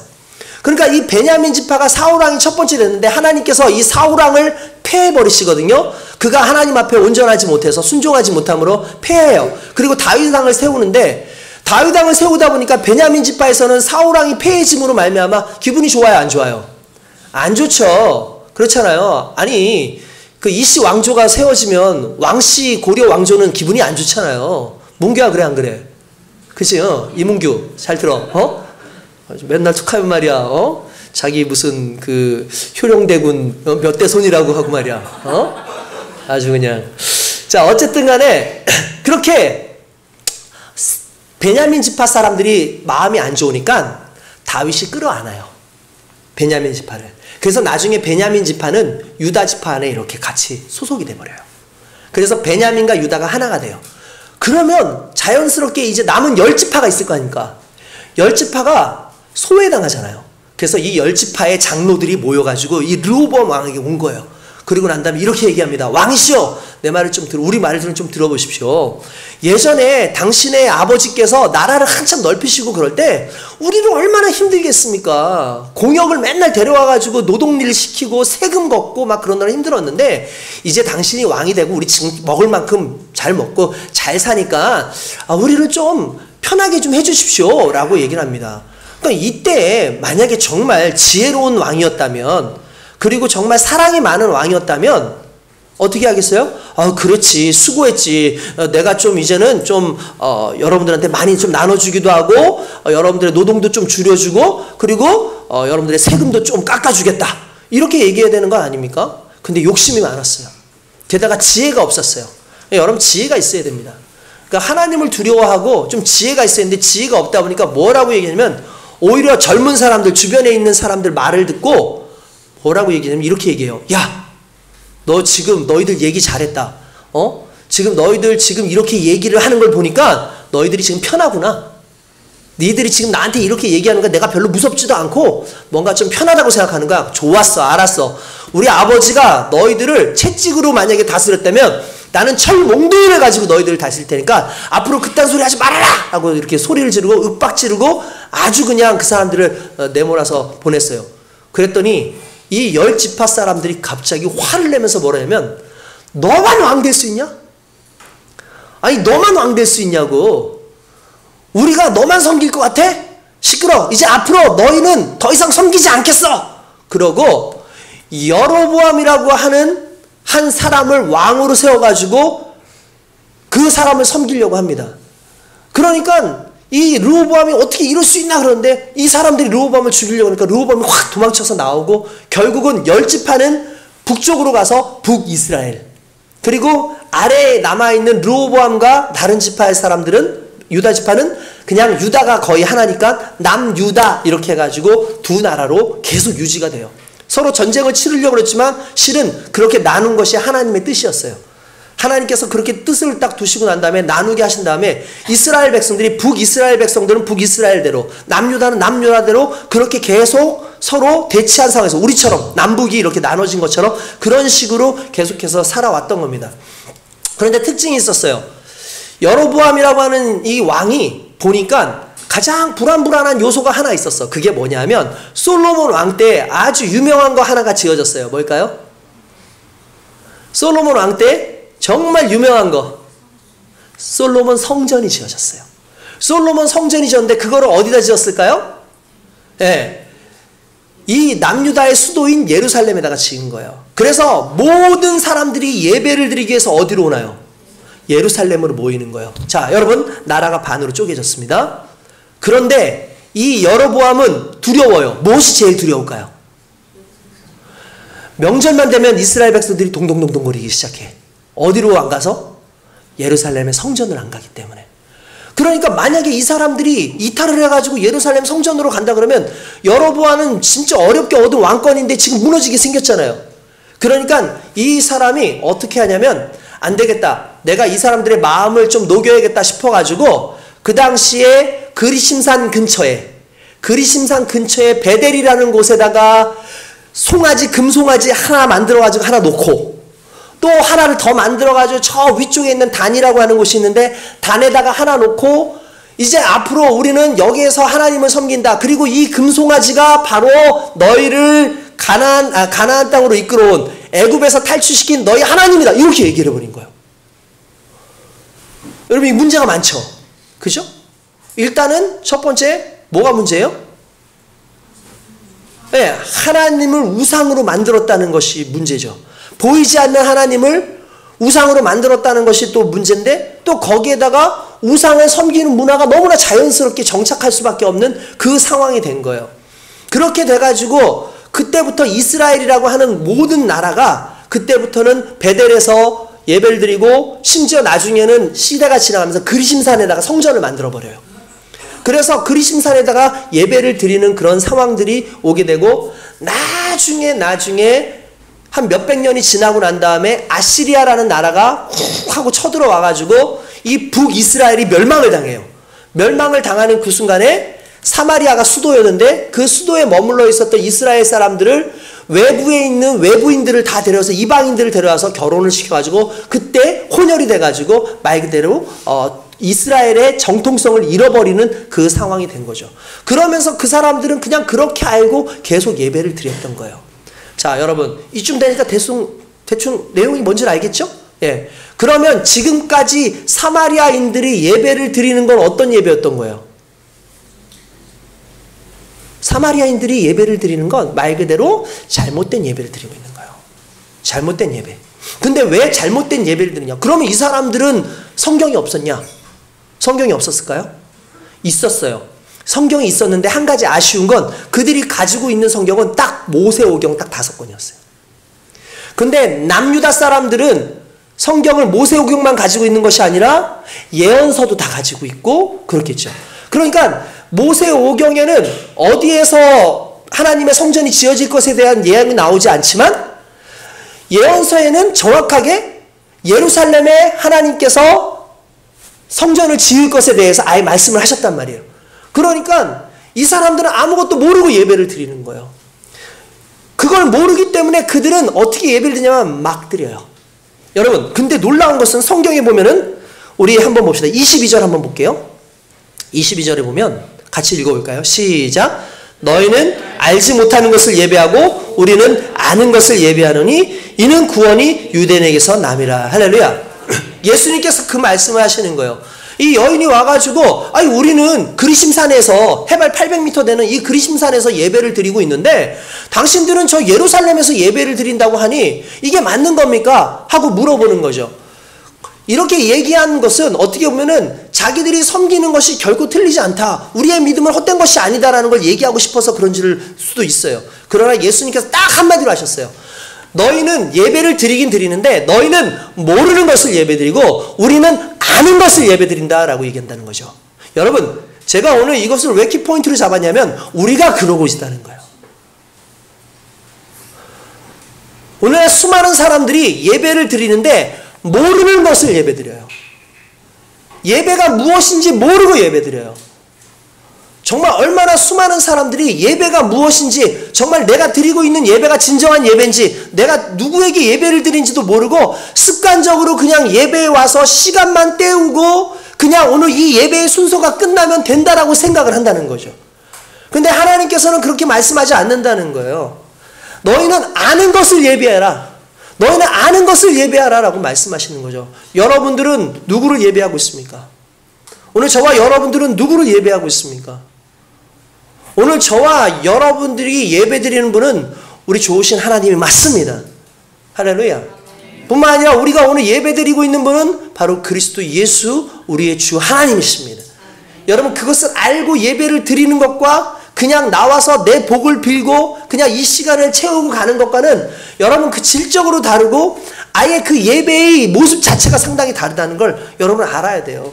그러니까 이 베냐민 지파가 사울 왕이 첫 번째 됐는데 하나님께서 이 사울 왕을 폐해버리시거든요. 그가 하나님 앞에 온전하지 못해서 순종하지 못함으로 폐해요. 그리고 다윗 왕을 세우는데 다윗 왕을 세우다 보니까 베냐민 지파에서는 사울 왕이 폐해짐으로 말미암아 기분이 좋아요, 안 좋아요? 안 좋죠. 그렇잖아요. 아니 그 이씨 왕조가 세워지면 왕씨 고려 왕조는 기분이 안 좋잖아요. 문규야 그래 안 그래? 그치? 이문규 잘 들어. 맨날 툭하면 말이야. 자기 무슨 그 효령대군 몇 대 손이라고 하고 말이야. 아주 그냥. 자, 어쨌든 간에 그렇게 베냐민 지파 사람들이 마음이 안 좋으니까 다윗이 끌어안아요. 베냐민 지파를. 그래서 나중에 베냐민 지파는 유다 지파 안에 이렇게 같이 소속이 돼버려요. 그래서 베냐민과 유다가 하나가 돼요. 그러면 자연스럽게 이제 남은 10지파가 있을 거 아닙니까? 10지파가 소외당하잖아요. 그래서 이 10지파의 장로들이 모여가지고 이 르호보암 왕에게 온 거예요. 그리고 난 다음에 이렇게 얘기합니다. 왕이시여, 내 말을 좀 우리 말을 좀 들어보십시오. 예전에 당신의 아버지께서 나라를 한참 넓히시고 그럴 때 우리를 얼마나 힘들겠습니까? 공역을 맨날 데려와가지고 노동일 시키고 세금 걷고 막 그러느라 힘들었는데 이제 당신이 왕이 되고 우리 지금 먹을 만큼 잘 먹고 잘 사니까 우리를 좀 편하게 좀 해주십시오 라고 얘기를 합니다. 그러니까 이때 만약에 정말 지혜로운 왕이었다면 그리고 정말 사랑이 많은 왕이었다면 어떻게 하겠어요? 그렇지, 수고했지. 내가 좀 이제는 좀 여러분들한테 많이 좀 나눠주기도 하고 여러분들의 노동도 좀 줄여주고 그리고 여러분들의 세금도 좀 깎아주겠다. 이렇게 얘기해야 되는 거 아닙니까? 근데 욕심이 많았어요. 게다가 지혜가 없었어요. 여러분 지혜가 있어야 됩니다. 그러니까 하나님을 두려워하고 좀 지혜가 있어야 되는데 지혜가 없다 보니까 뭐라고 얘기하냐면 오히려 젊은 사람들 주변에 있는 사람들 말을 듣고 뭐라고 얘기하냐면 이렇게 얘기해요. 야, 너 지금 너희들 얘기 잘했다. 지금 너희들 지금 이렇게 얘기를 하는 걸 보니까 너희들이 지금 편하구나. 니들이 지금 나한테 이렇게 얘기하는 거 내가 별로 무섭지도 않고 뭔가 좀 편하다고 생각하는 거야. 좋았어, 알았어. 우리 아버지가 너희들을 채찍으로 만약에 다스렸다면 나는 철몽둥이를 가지고 너희들을 다스릴 테니까 앞으로 그딴 소리 하지 말아라! 하고 이렇게 소리를 지르고 윽박 지르고 아주 그냥 그 사람들을 내몰아서 보냈어요. 그랬더니 이 10지파 사람들이 갑자기 화를 내면서 뭐라냐면 너만 왕 될 수 있냐? 아니 너만 왕 될 수 있냐고. 우리가 너만 섬길 것 같아? 시끄러. 이제 앞으로 너희는 더 이상 섬기지 않겠어. 그러고 여로보암이라고 하는 한 사람을 왕으로 세워가지고 그 사람을 섬기려고 합니다. 그러니까 이 르호보암이 어떻게 이럴 수 있나 그러는데 이 사람들이 르호보암을 죽이려고 하니까 르호보암이 확 도망쳐서 나오고 결국은 10지파는 북쪽으로 가서 북이스라엘, 그리고 아래에 남아있는 르호보암과 다른 지파의 사람들은, 유다 지파는 그냥 유다가 거의 하나니까 남유다 이렇게 해가지고 두 나라로 계속 유지가 돼요. 서로 전쟁을 치르려고 그랬지만 실은 그렇게 나눈 것이 하나님의 뜻이었어요. 하나님께서 그렇게 뜻을 딱 두시고 난 다음에 나누게 하신 다음에 이스라엘 백성들이, 북이스라엘 백성들은 북이스라엘대로, 남유다는 남유다대로 그렇게 계속 서로 대치한 상황에서 우리처럼 남북이 이렇게 나눠진 것처럼 그런 식으로 계속해서 살아왔던 겁니다. 그런데 특징이 있었어요. 여로보암이라고 하는 이 왕이 보니까 가장 불안불안한 요소가 하나 있었어. 그게 뭐냐면 솔로몬 왕 때 아주 유명한 거 하나가 지어졌어요. 뭘까요? 솔로몬 왕 때 정말 유명한 거, 솔로몬 성전이 지어졌어요. 솔로몬 성전이 지었는데 그거를 어디다 지었을까요? 예, 이 남유다의 수도인 예루살렘에다가 지은 거예요. 그래서 모든 사람들이 예배를 드리기 위해서 어디로 오나요? 예루살렘으로 모이는 거예요. 자, 여러분, 나라가 반으로 쪼개졌습니다. 그런데 이 여로보암은 두려워요. 무엇이 제일 두려울까요? 명절만 되면 이스라엘 백성들이 동동동동 거리기 시작해. 어디로 안 가서? 예루살렘의 성전을 안 가기 때문에. 그러니까 만약에 이 사람들이 이탈을 해가지고 예루살렘 성전으로 간다 그러면 여로보암은 진짜 어렵게 얻은 왕권인데 지금 무너지게 생겼잖아요. 그러니까 이 사람이 어떻게 하냐면 안 되겠다. 내가 이 사람들의 마음을 좀 녹여야겠다 싶어가지고 그 당시에 그리심산 근처에 베델이라는 곳에다가 송아지, 금송아지 하나 만들어가지고 하나 놓고 또 하나를 더 만들어가지고 저 위쪽에 있는 단이라고 하는 곳이 있는데 단에다가 하나 놓고 이제 앞으로 우리는 여기에서 하나님을 섬긴다. 그리고 이 금송아지가 바로 너희를 가나안 땅으로 이끌어온 애굽에서 탈출시킨 너희 하나님이다. 이렇게 얘기를 해버린 거예요. 여러분, 이 문제가 많죠? 그죠? 일단은 첫 번째 뭐가 문제예요? 네, 하나님을 우상으로 만들었다는 것이 문제죠. 보이지 않는 하나님을 우상으로 만들었다는 것이 또 문제인데 또 거기에다가 우상을 섬기는 문화가 너무나 자연스럽게 정착할 수밖에 없는 그 상황이 된 거예요. 그렇게 돼가지고 그때부터 이스라엘이라고 하는 모든 나라가 그때부터는 베델에서 예배를 드리고 심지어 나중에는 시대가 지나가면서 그리심산에다가 성전을 만들어버려요. 그래서 그리심산에다가 예배를 드리는 그런 상황들이 오게 되고 나중에 한 몇백 년이 지나고 난 다음에 아시리아라는 나라가 훅 하고 쳐들어와가지고 이 북이스라엘이 멸망을 당해요. 멸망을 당하는 그 순간에 사마리아가 수도였는데 그 수도에 머물러 있었던 이스라엘 사람들을 외부에 있는 외부인들을 다 데려와서 이방인들을 데려와서 결혼을 시켜가지고 그때 혼혈이 돼가지고 말 그대로 이스라엘의 정통성을 잃어버리는 그 상황이 된 거죠. 그러면서 그 사람들은 그냥 그렇게 알고 계속 예배를 드렸던 거예요. 자, 여러분, 이쯤 되니까 대충 내용이 뭔지 알겠죠? 예. 그러면 지금까지 사마리아인들이 예배를 드리는 건 어떤 예배였던 거예요? 사마리아인들이 예배를 드리는 건 말 그대로 잘못된 예배를 드리고 있는 거예요. 잘못된 예배. 근데 왜 잘못된 예배를 드리냐? 그러면 이 사람들은 성경이 없었냐? 성경이 없었을까요? 있었어요. 성경이 있었는데 한 가지 아쉬운 건 그들이 가지고 있는 성경은 딱 모세오경 딱 5권이었어요. 근데 남유다 사람들은 성경을 모세오경만 가지고 있는 것이 아니라 예언서도 다 가지고 있고 그렇겠죠. 그러니까 모세오경에는 어디에서 하나님의 성전이 지어질 것에 대한 예언이 나오지 않지만 예언서에는 정확하게 예루살렘에 하나님께서 성전을 지을 것에 대해서 아예 말씀을 하셨단 말이에요. 그러니까 이 사람들은 아무것도 모르고 예배를 드리는 거예요. 그걸 모르기 때문에 그들은 어떻게 예배를 드냐면 막 드려요. 여러분, 근데 놀라운 것은 성경에 보면은 우리 한번 봅시다. 22절 한번 볼게요. 22절에 보면 같이 읽어볼까요? 시작. 너희는 알지 못하는 것을 예배하고 우리는 아는 것을 예배하노니 이는 구원이 유대인에게서 남이라. 할렐루야. 예수님께서 그 말씀을 하시는 거예요. 이 여인이 와가지고 아니 우리는 그리심산에서 해발 800m 되는 이 그리심산에서 예배를 드리고 있는데 당신들은 저 예루살렘에서 예배를 드린다고 하니 이게 맞는 겁니까? 하고 물어보는 거죠. 이렇게 얘기한 것은 어떻게 보면은 자기들이 섬기는 것이 결코 틀리지 않다. 우리의 믿음은 헛된 것이 아니다라는 걸 얘기하고 싶어서 그런 수도 있어요. 그러나 예수님께서 딱 한마디로 하셨어요. 너희는 예배를 드리긴 드리는데 너희는 모르는 것을 예배드리고 우리는 아는 것을 예배드린다라고 얘기한다는 거죠. 여러분, 제가 오늘 이것을 왜 키포인트로 잡았냐면 우리가 그러고 있다는 거예요. 오늘 수많은 사람들이 예배를 드리는데 모르는 것을 예배드려요. 예배가 무엇인지 모르고 예배드려요. 정말 얼마나 수많은 사람들이 예배가 무엇인지 정말 내가 드리고 있는 예배가 진정한 예배인지 내가 누구에게 예배를 드린지도 모르고 습관적으로 그냥 예배에 와서 시간만 때우고 그냥 오늘 이 예배의 순서가 끝나면 된다라고 생각을 한다는 거죠. 근데 하나님께서는 그렇게 말씀하지 않는다는 거예요. 너희는 아는 것을 예배해라. 너희는 아는 것을 예배하라 라고 말씀하시는 거죠. 여러분들은 누구를 예배하고 있습니까? 오늘 저와 여러분들은 누구를 예배하고 있습니까? 오늘 저와 여러분들이 예배드리는 분은 우리 좋으신 하나님이 맞습니다. 할렐루야. 뿐만 아니라 우리가 오늘 예배드리고 있는 분은 바로 그리스도 예수 우리의 주 하나님이십니다. 여러분, 그것을 알고 예배를 드리는 것과 그냥 나와서 내 복을 빌고 그냥 이 시간을 채우고 가는 것과는 여러분 그 질적으로 다르고 아예 그 예배의 모습 자체가 상당히 다르다는 걸 여러분 알아야 돼요.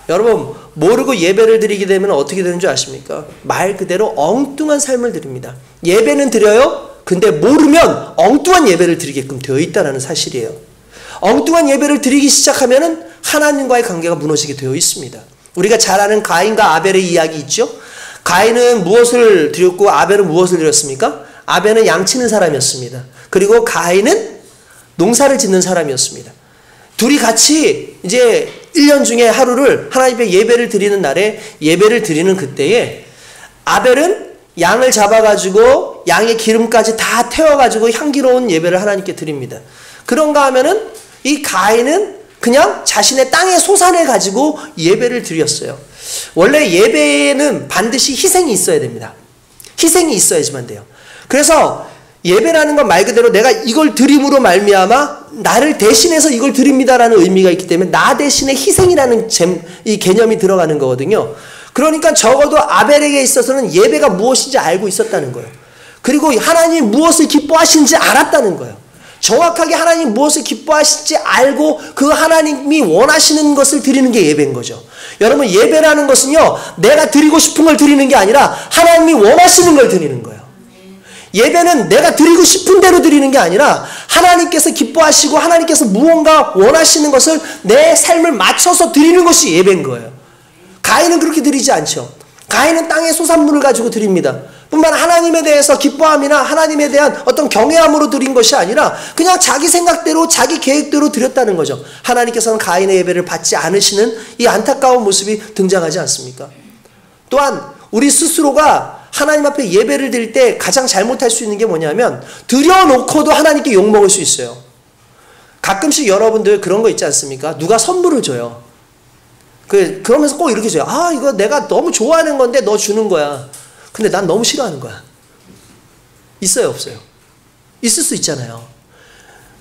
여러분, 모르고 예배를 드리게 되면 어떻게 되는 줄 아십니까? 말 그대로 엉뚱한 삶을 드립니다. 예배는 드려요. 근데 모르면 엉뚱한 예배를 드리게끔 되어 있다는 사실이에요. 엉뚱한 예배를 드리기 시작하면 하나님과의 관계가 무너지게 되어 있습니다. 우리가 잘 아는 가인과 아벨의 이야기 있죠? 가인은 무엇을 드렸고 아벨은 무엇을 드렸습니까? 아벨은 양치는 사람이었습니다. 그리고 가인은 농사를 짓는 사람이었습니다. 둘이 같이 이제 1년 중에 하루를 하나님 앞에 예배를 드리는 날에 예배를 드리는 그때에 아벨은 양을 잡아가지고 양의 기름까지 다 태워가지고 향기로운 예배를 하나님께 드립니다. 그런가 하면은 이 가인은 그냥 자신의 땅의 소산을 가지고 예배를 드렸어요. 원래 예배에는 반드시 희생이 있어야 됩니다. 희생이 있어야지만 돼요. 그래서 예배라는 건 말 그대로 내가 이걸 드림으로 말미암아 나를 대신해서 이걸 드립니다라는 의미가 있기 때문에 나 대신에 희생이라는 이 개념이 들어가는 거거든요. 그러니까 적어도 아벨에게 있어서는 예배가 무엇인지 알고 있었다는 거예요. 그리고 하나님이 무엇을 기뻐하시는지 알았다는 거예요. 정확하게 하나님 무엇을 기뻐하실지 알고 그 하나님이 원하시는 것을 드리는 게 예배인 거죠. 여러분, 예배라는 것은요, 내가 드리고 싶은 걸 드리는 게 아니라 하나님이 원하시는 걸 드리는 거예요. 예배는 내가 드리고 싶은 대로 드리는 게 아니라 하나님께서 기뻐하시고 하나님께서 무언가 원하시는 것을 내 삶을 맞춰서 드리는 것이 예배인 거예요. 가인은 그렇게 드리지 않죠. 가인은 땅의 소산물을 가지고 드립니다. 뿐만 하나님에 대해서 기뻐함이나 하나님에 대한 어떤 경외함으로 드린 것이 아니라 그냥 자기 생각대로 자기 계획대로 드렸다는 거죠. 하나님께서는 가인의 예배를 받지 않으시는 이 안타까운 모습이 등장하지 않습니까? 또한 우리 스스로가 하나님 앞에 예배를 드릴 때 가장 잘못할 수 있는 게 뭐냐면 드려놓고도 하나님께 욕먹을 수 있어요. 가끔씩 여러분들 그런 거 있지 않습니까? 누가 선물을 줘요. 그러면서 꼭 이렇게 줘요. 아, 이거 내가 너무 좋아하는 건데 너 주는 거야. 근데 난 너무 싫어하는 거야. 있어요, 없어요? 있을 수 있잖아요.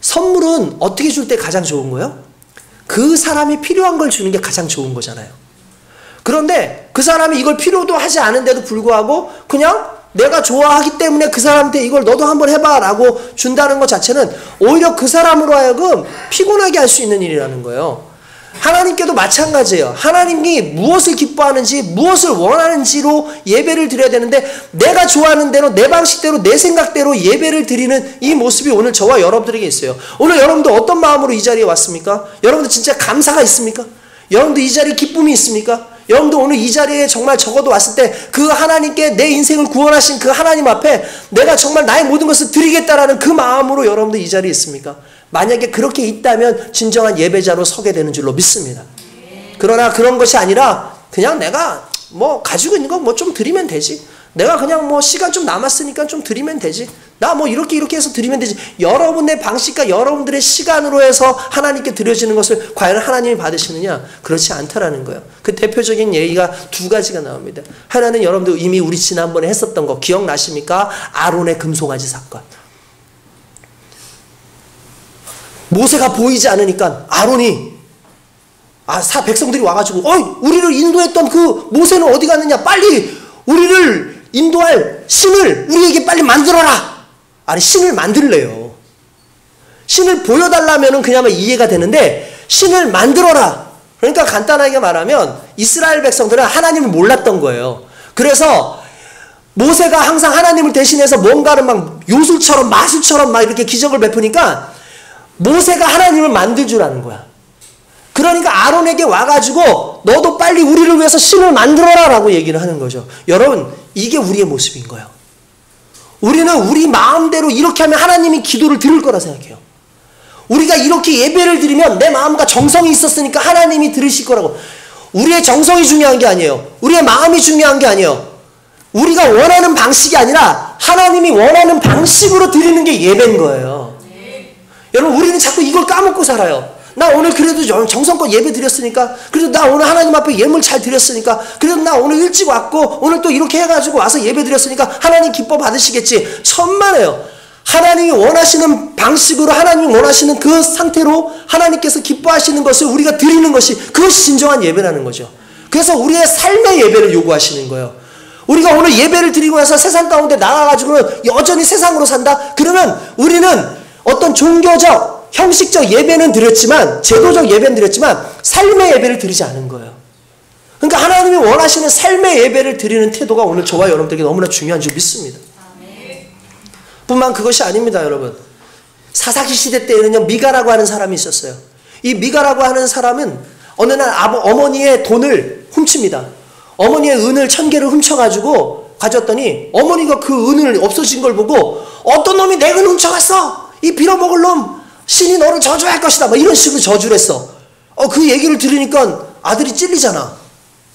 선물은 어떻게 줄 때 가장 좋은 거예요? 그 사람이 필요한 걸 주는 게 가장 좋은 거잖아요. 그런데 그 사람이 이걸 필요도 하지 않은데도 불구하고 그냥 내가 좋아하기 때문에 그 사람한테 이걸 너도 한번 해봐 라고 준다는 것 자체는 오히려 그 사람으로 하여금 피곤하게 할 수 있는 일이라는 거예요. 하나님께도 마찬가지예요. 하나님이 무엇을 기뻐하는지 무엇을 원하는지로 예배를 드려야 되는데 내가 좋아하는 대로 내 방식대로 내 생각대로 예배를 드리는 이 모습이 오늘 저와 여러분들에게 있어요. 오늘 여러분들 어떤 마음으로 이 자리에 왔습니까? 여러분들 진짜 감사가 있습니까? 여러분들 이 자리에 기쁨이 있습니까? 여러분들 오늘 이 자리에 정말 적어도 왔을 때 그 하나님께 내 인생을 구원하신 그 하나님 앞에 내가 정말 나의 모든 것을 드리겠다라는 그 마음으로 여러분들 이 자리에 있습니까? 만약에 그렇게 있다면 진정한 예배자로 서게 되는 줄로 믿습니다. 그러나 그런 것이 아니라 그냥 내가 뭐 가지고 있는 거 뭐 좀 드리면 되지. 내가 그냥 뭐 시간 좀 남았으니까 좀 드리면 되지. 나 뭐 이렇게 해서 드리면 되지. 여러분의 방식과 여러분들의 시간으로 해서 하나님께 드려지는 것을 과연 하나님이 받으시느냐? 그렇지 않다라는 거예요. 그 대표적인 예가 두 가지가 나옵니다. 하나는 여러분들 이미 우리 지난번에 했었던 거 기억나십니까? 아론의 금송아지 사건. 모세가 보이지 않으니까 아론이 백성들이 와가지고 우리를 인도했던 그 모세는 어디 갔느냐, 빨리 우리를 인도할 신을 우리에게 빨리 만들어라. 아니 신을 만들래요. 신을 보여달라면 그냥 이해가 되는데 신을 만들어라. 그러니까 간단하게 말하면 이스라엘 백성들은 하나님을 몰랐던 거예요. 그래서 모세가 항상 하나님을 대신해서 뭔가를 막 요술처럼 마술처럼 막 이렇게 기적을 베푸니까 모세가 하나님을 만들 줄 아는 거야. 그러니까 아론에게 와가지고 너도 빨리 우리를 위해서 신을 만들어라 라고 얘기를 하는 거죠. 여러분 이게 우리의 모습인 거예요. 우리는 우리 마음대로 이렇게 하면 하나님이 기도를 들을 거라 생각해요. 우리가 이렇게 예배를 드리면 내 마음과 정성이 있었으니까 하나님이 들으실 거라고. 우리의 정성이 중요한 게 아니에요. 우리의 마음이 중요한 게 아니에요. 우리가 원하는 방식이 아니라 하나님이 원하는 방식으로 드리는 게 예배인 거예요. 여러분 우리는 자꾸 이걸 까먹고 살아요. 나 오늘 그래도 정성껏 예배 드렸으니까, 그래도 나 오늘 하나님 앞에 예물 잘 드렸으니까, 그래도 나 오늘 일찍 왔고 오늘 또 이렇게 해가지고 와서 예배 드렸으니까 하나님 기뻐 받으시겠지. 천만에요. 하나님이 원하시는 방식으로 하나님이 원하시는 그 상태로 하나님께서 기뻐하시는 것을 우리가 드리는 것이 그것이 진정한 예배라는 거죠. 그래서 우리의 삶의 예배를 요구하시는 거예요. 우리가 오늘 예배를 드리고 나서 세상 가운데 나가가지고는 여전히 세상으로 산다? 그러면 우리는 어떤 종교적 형식적 예배는 드렸지만, 제도적 예배는 드렸지만 삶의 예배를 드리지 않은 거예요. 그러니까 하나님이 원하시는 삶의 예배를 드리는 태도가 오늘 저와 여러분들에게 너무나 중요한 줄 믿습니다. 뿐만 그것이 아닙니다. 여러분 사사기 시대 때에는요 미가라고 하는 사람이 있었어요. 이 미가라고 하는 사람은 어느 날 어머니의 돈을 훔칩니다. 어머니의 은을 1000개를 훔쳐가지고 가져왔더니 어머니가 그 은을 없어진 걸 보고 어떤 놈이 내 은 훔쳐갔어, 이 빌어먹을 놈, 신이 너를 저주할 것이다, 막 이런 식으로 저주를 했어. 그 얘기를 들으니까 아들이 찔리잖아.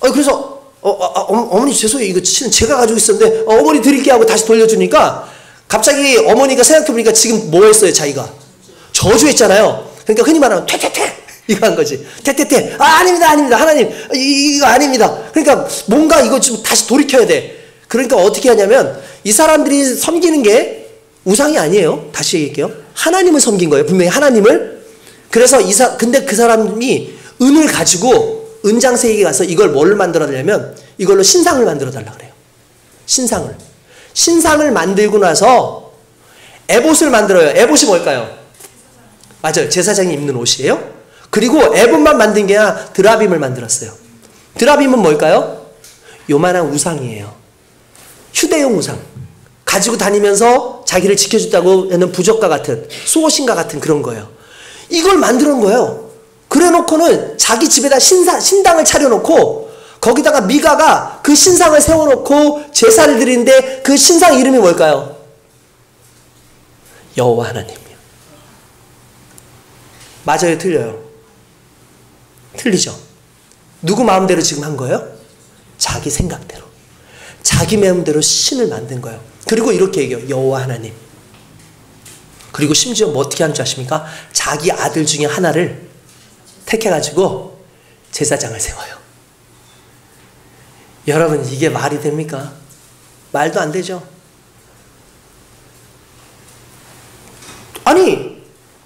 그래서 어머니 죄송해요, 이거 신은 제가 가지고 있었는데 어머니 드릴게 하고 다시 돌려주니까 갑자기 어머니가 생각해보니까 지금 뭐 했어요? 자기가 저주했잖아요. 그러니까 흔히 말하면 퇴퇴퇴 이거 한 거지. 퇴퇴퇴. 아닙니다 하나님 이거 아닙니다. 그러니까 뭔가 이거 좀 다시 돌이켜야 돼. 그러니까 어떻게 하냐면 이 사람들이 섬기는 게 우상이 아니에요. 다시 얘기할게요. 하나님을 섬긴 거예요. 분명히 하나님을. 그래서 근데 그 사람이 은을 가지고 은장세에게 가서 이걸 뭘 만들어 달냐면 이걸로 신상을 만들어 달라 그래요. 신상을 만들고 나서 에봇을 만들어요. 에봇이 뭘까요? 맞아요. 제사장이 입는 옷이에요. 그리고 에봇만 만든 게 아니라 드라빔을 만들었어요. 드라빔은 뭘까요? 요만한 우상이에요. 휴대용 우상. 가지고 다니면서 자기를 지켜준다고 하는 부적과 같은, 수호신과 같은 그런 거예요. 이걸 만드는 거예요. 그래 놓고는 자기 집에다 신당을 차려놓고 거기다가 미가가 그 신상을 세워놓고 제사를 드리는데 그 신상 이름이 뭘까요? 여호와 하나님이요. 맞아요, 틀려요? 틀리죠. 누구 마음대로 지금 한 거예요? 자기 생각대로, 자기 마음대로 신을 만든 거예요. 그리고 이렇게 얘기해요. 여호와 하나님. 그리고 심지어 뭐 어떻게 하는 줄 아십니까? 자기 아들 중에 하나를 택해가지고 제사장을 세워요. 여러분 이게 말이 됩니까? 말도 안 되죠. 아니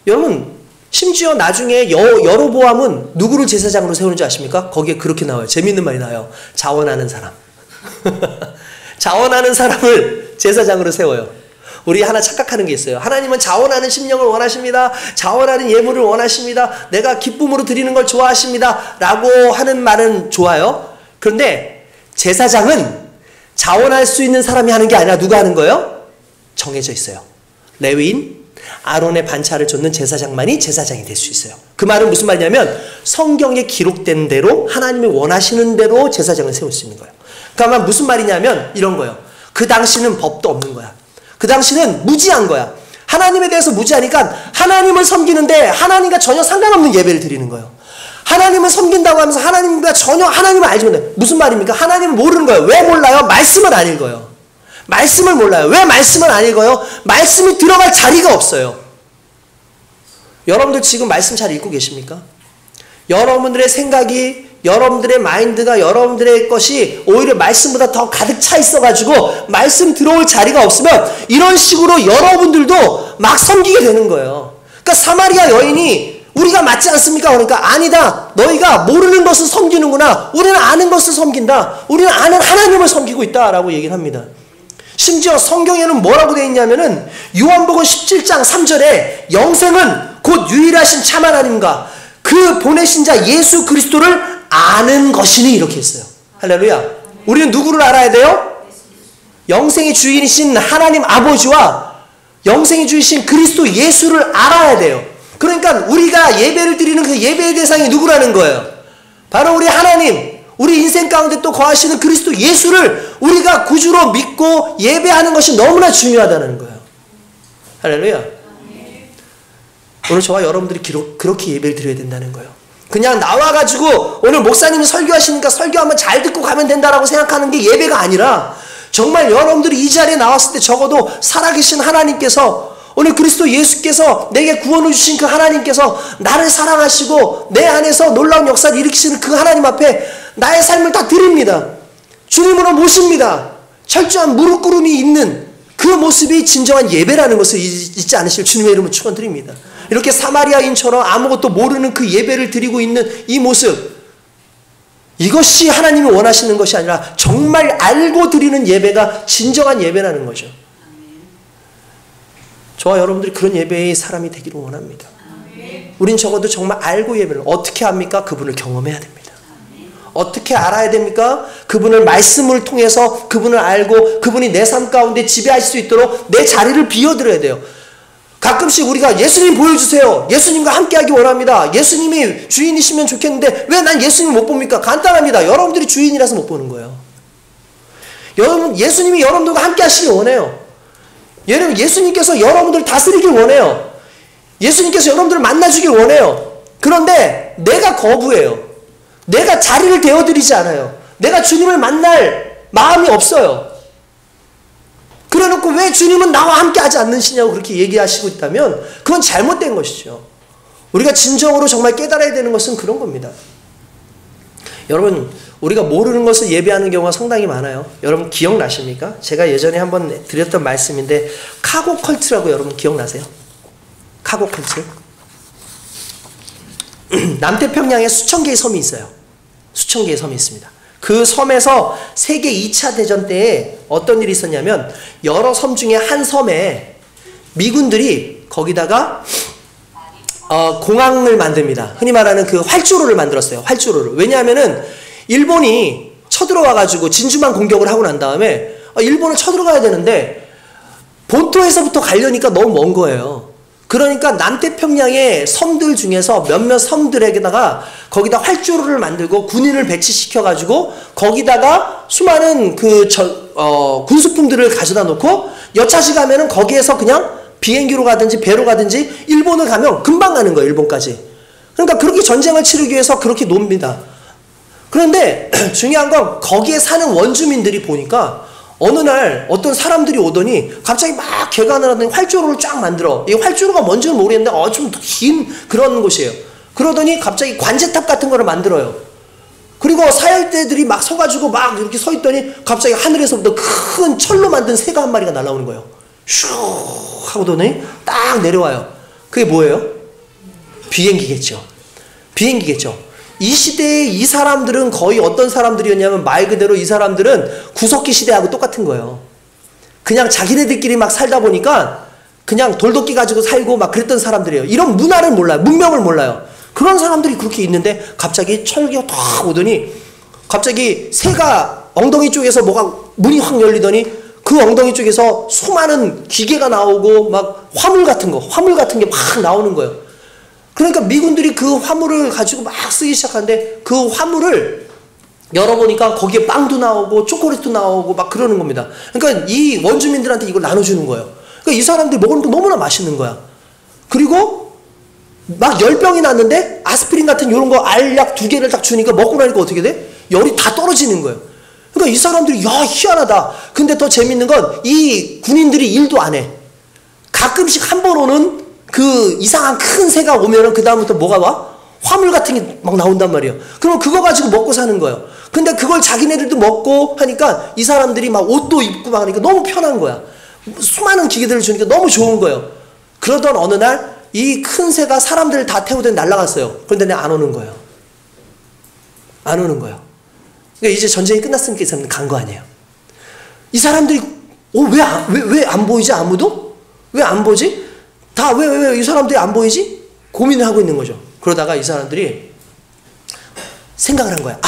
여러분 심지어 나중에 여로보암은 누구를 제사장으로 세우는지 아십니까? 거기에 그렇게 나와요. 재밌는 말이 나와요. 자원하는 사람. 자원하는 사람을 제사장으로 세워요. 우리 하나 착각하는 게 있어요. 하나님은 자원하는 심령을 원하십니다. 자원하는 예물을 원하십니다. 내가 기쁨으로 드리는 걸 좋아하십니다. 라고 하는 말은 좋아요. 그런데 제사장은 자원할 수 있는 사람이 하는 게 아니라 누가 하는 거예요? 정해져 있어요. 레위인, 아론의 반차를 쫓는 제사장만이 제사장이 될 수 있어요. 그 말은 무슨 말이냐면 성경에 기록된 대로 하나님이 원하시는 대로 제사장을 세울 수 있는 거예요. 그러니까 무슨 말이냐면 이런 거예요. 그 당시는 법도 없는 거야. 그 당시는 무지한 거야. 하나님에 대해서 무지하니까 하나님을 섬기는데 하나님과 전혀 상관없는 예배를 드리는 거예요. 하나님을 섬긴다고 하면서 하나님과 전혀 하나님을 알지 못해. 무슨 말입니까? 하나님을 모르는 거예요. 왜 몰라요? 말씀을 안 읽어요. 말씀을 몰라요. 왜 말씀을 안 읽어요? 말씀이 들어갈 자리가 없어요. 여러분들 지금 말씀 잘 읽고 계십니까? 여러분들의 생각이, 여러분들의 마인드가, 여러분들의 것이 오히려 말씀보다 더 가득 차 있어가지고 말씀 들어올 자리가 없으면 이런 식으로 여러분들도 막 섬기게 되는 거예요. 그러니까 사마리아 여인이 우리가 맞지 않습니까? 그러니까 아니다. 너희가 모르는 것을 섬기는구나. 우리는 아는 것을 섬긴다. 우리는 아는 하나님을 섬기고 있다라고 얘기를 합니다. 심지어 성경에는 뭐라고 되어 있냐면은 요한복음 17장 3절에 영생은 곧 유일하신 참 하나님과 그 보내신 자 예수 그리스도를 아는 것이니 이렇게 했어요. 할렐루야. 우리는 누구를 알아야 돼요? 영생의 주인이신 하나님 아버지와 영생의 주인이신 그리스도 예수를 알아야 돼요. 그러니까 우리가 예배를 드리는 그 예배의 대상이 누구라는 거예요? 바로 우리 하나님, 우리 인생 가운데 또 거하시는 그리스도 예수를 우리가 구주로 믿고 예배하는 것이 너무나 중요하다는 거예요. 할렐루야. 오늘 저와 여러분들이 그렇게 예배를 드려야 된다는 거예요. 그냥 나와가지고 오늘 목사님이 설교하시니까 설교 한번 잘 듣고 가면 된다라고 생각하는 게 예배가 아니라 정말 여러분들이 이 자리에 나왔을 때 적어도 살아계신 하나님께서 오늘 그리스도 예수께서 내게 구원을 주신 그 하나님께서 나를 사랑하시고 내 안에서 놀라운 역사를 일으키시는 그 하나님 앞에 나의 삶을 다 드립니다. 주님으로 모십니다. 철저한 무릎 꿇음이 있는 그 모습이 진정한 예배라는 것을 잊지 않으실 주님의 이름으로 축원드립니다. 이렇게 사마리아인처럼 아무것도 모르는 그 예배를 드리고 있는 이 모습, 이것이 하나님이 원하시는 것이 아니라 정말 알고 드리는 예배가 진정한 예배라는 거죠. 저와 여러분들이 그런 예배의 사람이 되기를 원합니다. 우린 적어도 정말 알고 예배를 어떻게 합니까? 그분을 경험해야 됩니다. 어떻게 알아야 됩니까? 그분을 말씀을 통해서 그분을 알고 그분이 내 삶 가운데 지배할 수 있도록 내 자리를 비워드려야 돼요. 가끔씩 우리가 예수님 보여주세요. 예수님과 함께하기 원합니다. 예수님이 주인이시면 좋겠는데 왜 난 예수님을 못 봅니까? 간단합니다. 여러분들이 주인이라서 못 보는 거예요. 여러분, 예수님이 여러분들과 함께 하시기 원해요. 예수님께서 여러분들 다스리길 원해요. 예수님께서 여러분들을 만나주길 원해요. 그런데 내가 거부해요. 내가 자리를 대어드리지 않아요. 내가 주님을 만날 마음이 없어요. 그래놓고 왜 주님은 나와 함께 하지 않으시냐고 그렇게 얘기하시고 있다면 그건 잘못된 것이죠. 우리가 진정으로 정말 깨달아야 되는 것은 그런 겁니다. 여러분, 우리가 모르는 것을 예배하는 경우가 상당히 많아요. 여러분 기억나십니까? 제가 예전에 한번 드렸던 말씀인데 카고 컬트라고 여러분 기억나세요? 카고 컬트? 남태평양에 수천 개의 섬이 있어요. 수천 개의 섬이 있습니다. 그 섬에서 세계 2차 대전 때에 어떤 일이 있었냐면 여러 섬 중에 한 섬에 미군들이 거기다가 공항을 만듭니다. 흔히 말하는 그 활주로를 만들었어요. 활주로를. 왜냐하면은 일본이 쳐들어와가지고 진주만 공격을 하고 난 다음에 일본을 쳐들어가야 되는데 본토에서부터 가려니까 너무 먼 거예요. 그러니까 남태평양의 섬들 중에서 몇몇 섬들에게다가 거기다 활주로를 만들고 군인을 배치시켜가지고 거기다가 수많은 군수품들을 가져다 놓고 여차시 가면은 거기에서 그냥 비행기로 가든지 배로 가든지 일본을 가면 금방 가는 거예요. 일본까지. 그러니까 그렇게 전쟁을 치르기 위해서 그렇게 놉니다. 그런데 중요한 건 거기에 사는 원주민들이 보니까 어느 날 어떤 사람들이 오더니 갑자기 막 개간을 하더니 활주로를 쫙 만들어. 이 활주로가 뭔지는 모르겠는데 좀 긴 그런 곳이에요. 그러더니 갑자기 관제탑 같은 거를 만들어요. 그리고 사열대들이 막 서가지고 막 이렇게 서 있더니 갑자기 하늘에서부터 큰 철로 만든 새가 한 마리가 날아오는 거예요. 슉 하고더니 딱 내려와요. 그게 뭐예요? 비행기겠죠. 비행기겠죠. 이 시대에 이 사람들은 거의 어떤 사람들이었냐면 말 그대로 이 사람들은 구석기 시대하고 똑같은 거예요. 그냥 자기네들끼리 막 살다 보니까 그냥 돌도끼 가지고 살고 막 그랬던 사람들이에요. 이런 문화를 몰라요. 문명을 몰라요. 그런 사람들이 그렇게 있는데 갑자기 철기가 탁 오더니 갑자기 새가 엉덩이 쪽에서 뭐가 문이 확 열리더니 그 엉덩이 쪽에서 수많은 기계가 나오고 막 화물 같은 게 막 나오는 거예요. 그러니까 미군들이 그 화물을 가지고 막 쓰기 시작하는데 그 화물을 열어보니까 거기에 빵도 나오고 초콜릿도 나오고 막 그러는 겁니다. 그러니까 이 원주민들한테 이걸 나눠주는 거예요. 그러니까 이 사람들이 먹는 거 너무나 맛있는 거야. 그리고 막 열병이 났는데 아스피린 같은 이런 거 알약 2개를 딱 주니까 먹고 나니까 어떻게 돼? 열이 다 떨어지는 거예요. 그러니까 이 사람들이 야 희한하다. 근데 더 재밌는 건 이 군인들이 일도 안 해. 가끔씩 한 번 오는 그 이상한 큰 새가 오면은 그 다음부터 뭐가 와? 화물 같은 게 막 나온단 말이에요. 그럼 그거 가지고 먹고 사는 거예요. 근데 그걸 자기네들도 먹고 하니까 이 사람들이 막 옷도 입고 막 하니까 너무 편한 거야. 수많은 기계들을 주니까 너무 좋은 거예요. 그러던 어느 날 이 큰 새가 사람들을 다 태우더니 날아갔어요. 그런데 안 오는 거예요. 안 오는 거예요. 그러니까 이제 전쟁이 끝났으니까 이 사람들 간 거 아니에요. 이 사람들이 왜 안 보이지 아무도? 왜 안 보지? 다 왜 이 사람들이 안 보이지? 고민을 하고 있는 거죠. 그러다가 이 사람들이 생각을 한 거야.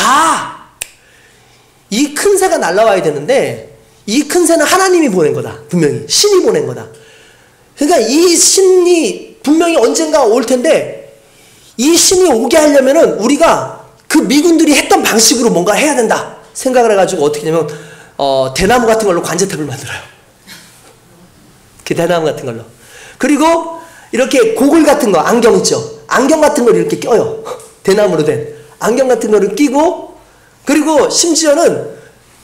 이 큰 새가 날아와야 되는데 이 큰 새는 하나님이 보낸 거다. 분명히 신이 보낸 거다. 그러니까 이 신이 분명히 언젠가 올 텐데 이 신이 오게 하려면은 우리가 그 미군들이 했던 방식으로 뭔가 해야 된다 생각을 해가지고 어떻게 하냐면 대나무 같은 걸로 관제탑을 만들어요. 그 대나무 같은 걸로. 그리고 이렇게 고글 같은 거, 안경 있죠. 안경 같은 걸 이렇게 껴요. 대나무로 된 안경 같은 거를 끼고, 그리고 심지어는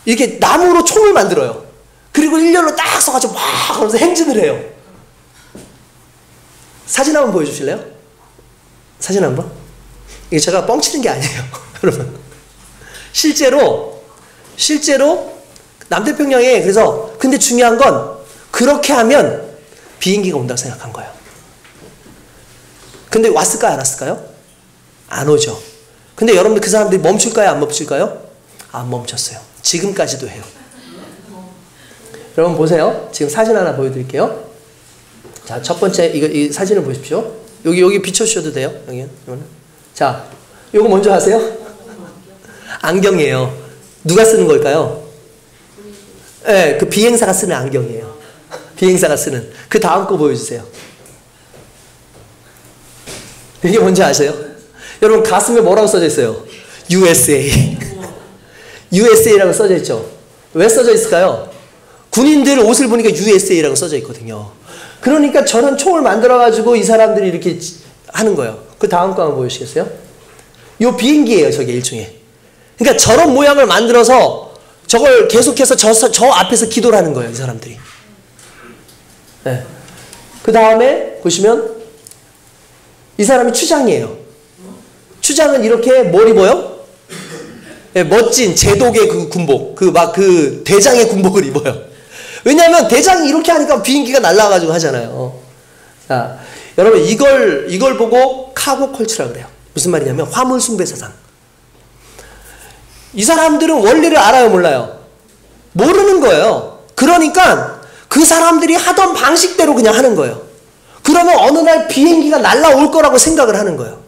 이렇게 나무로 총을 만들어요. 그리고 일렬로 딱 써가지고 막 하면서 행진을 해요. 사진 한번 보여주실래요? 사진 한번. 이게 제가 뻥치는 게 아니에요. 여러분. 실제로 남태평양에, 그래서 근데 중요한 건 그렇게 하면 비행기가 온다고 생각한 거예요. 근데 왔을까요? 안 왔을까요? 안 오죠. 근데 여러분들 그 사람들이 멈출까요? 안 멈출까요? 안 멈췄어요. 지금까지도 해요. 여러분 보세요. 지금 사진 하나 보여드릴게요. 자, 첫 번째 이 사진을 보십시오. 여기 비춰주셔도 돼요. 여기. 자, 요거 먼저 하세요. 안경이에요. 누가 쓰는 걸까요? 네, 그 비행사가 쓰는 안경이에요. 비행사가 쓰는. 그 다음 거 보여주세요. 이게 뭔지 아세요? 여러분 가슴에 뭐라고 써져 있어요? USA. USA라고 써져 있죠. 왜 써져 있을까요? 군인들 옷을 보니까 USA라고 써져 있거든요. 그러니까 저런 총을 만들어가지고 이 사람들이 이렇게 하는 거예요. 그 다음 거 한번 보여주시겠어요? 요 비행기예요, 저게 일종의. 그러니까 저런 모양을 만들어서 저걸 계속해서 저 앞에서 기도를 하는 거예요, 이 사람들이. 네. 그 다음에 보시면 이 사람이 추장이에요. 추장은 이렇게 뭘 입어요? 네, 멋진 제독의 그 군복, 그 대장의 군복을 입어요. 왜냐하면 대장이 이렇게 하니까 비행기가 날아가지고 하잖아요. 자, 여러분 이걸 보고 카고 컬처라 그래요. 무슨 말이냐면 화물 숭배 사상. 이 사람들은 원리를 알아요, 몰라요? 모르는 거예요. 그러니까 그 사람들이 하던 방식대로 그냥 하는 거예요. 그러면 어느 날 비행기가 날아올 거라고 생각을 하는 거예요.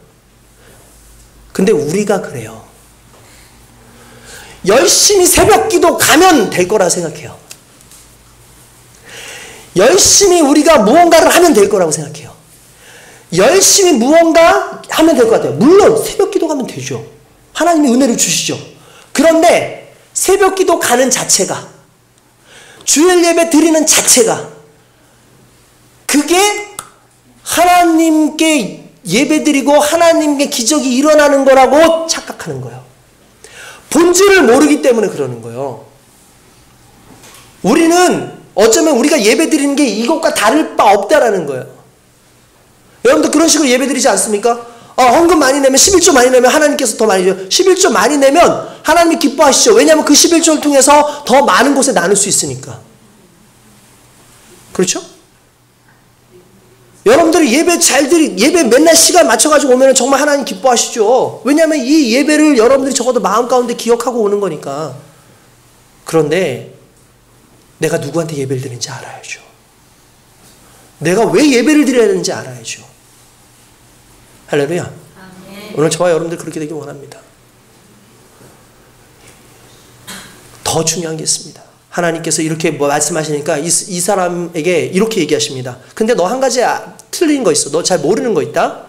근데 우리가 그래요. 열심히 새벽기도 가면 될 거라 생각해요. 열심히 우리가 무언가를 하면 될 거라고 생각해요. 열심히 무언가 하면 될 것 같아요. 물론 새벽기도 가면 되죠. 하나님이 은혜를 주시죠. 그런데 새벽기도 가는 자체가, 주일 예배 드리는 자체가, 그게 하나님께 예배드리고 하나님께 기적이 일어나는 거라고 착각하는 거예요. 본질을 모르기 때문에 그러는 거예요. 우리는 어쩌면 우리가 예배드리는 게 이것과 다를 바 없다라는 거예요. 여러분도 그런 식으로 예배드리지 않습니까? 헌금 많이 내면, 11조 많이 내면 하나님께서 더 많이 줘요. 11조 많이 내면 하나님이 기뻐하시죠. 왜냐하면 그 11조를 통해서 더 많은 곳에 나눌 수 있으니까. 그렇죠? 여러분들이 예배 맨날 시간 맞춰가지고 오면 정말 하나님 기뻐하시죠. 왜냐하면 이 예배를 여러분들이 적어도 마음 가운데 기억하고 오는 거니까. 그런데 내가 누구한테 예배를 드리는지 알아야죠. 내가 왜 예배를 드려야 되는지 알아야죠. 할렐루야. 오늘 저와 여러분들 그렇게 되길 원합니다. 더 중요한 게 있습니다. 하나님께서 이렇게 말씀하시니까 이 사람에게 이렇게 얘기하십니다. 근데 너 한 가지 틀린 거 있어. 너 잘 모르는 거 있다.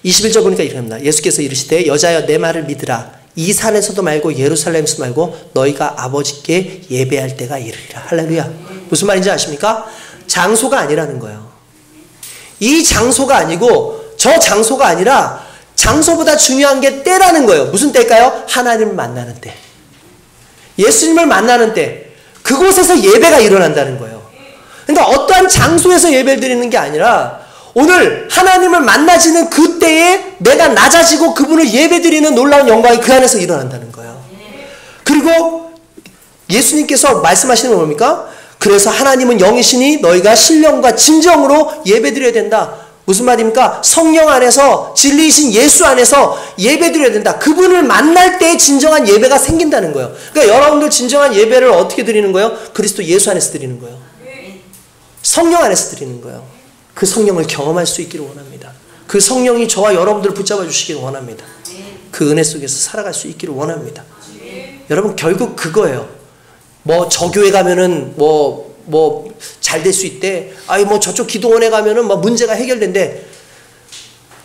21절 보니까 이렇게 합니다. 예수께서 이르시되 여자여 내 말을 믿으라. 이 산에서도 말고 예루살렘에서도 말고 너희가 아버지께 예배할 때가 이르리라. 할렐루야. 무슨 말인지 아십니까? 장소가 아니라는 거예요. 이 장소가 아니고 저 장소가 아니라 장소보다 중요한 게 때라는 거예요. 무슨 때일까요? 하나님을 만나는 때. 예수님을 만나는 때. 그곳에서 예배가 일어난다는 거예요. 그러니까 어떠한 장소에서 예배를 드리는 게 아니라 오늘 하나님을 만나지는 그때에 내가 낮아지고 그분을 예배드리는 놀라운 영광이 그 안에서 일어난다는 거예요. 그리고 예수님께서 말씀하시는 건 뭡니까? 그래서 하나님은 영이시니 너희가 신령과 진정으로 예배드려야 된다. 무슨 말입니까? 성령 안에서 진리이신 예수 안에서 예배드려야 된다. 그분을 만날 때 진정한 예배가 생긴다는 거예요. 그러니까 여러분들 진정한 예배를 어떻게 드리는 거예요? 그리스도 예수 안에서 드리는 거예요. 성령 안에서 드리는 거예요. 그 성령을 경험할 수 있기를 원합니다. 그 성령이 저와 여러분들을 붙잡아 주시기를 원합니다. 그 은혜 속에서 살아갈 수 있기를 원합니다. 여러분 결국 그거예요. 뭐 저 교회 가면은 잘 될 수 있대. 아이 뭐 저쪽 기도원에 가면은 뭐 문제가 해결된대.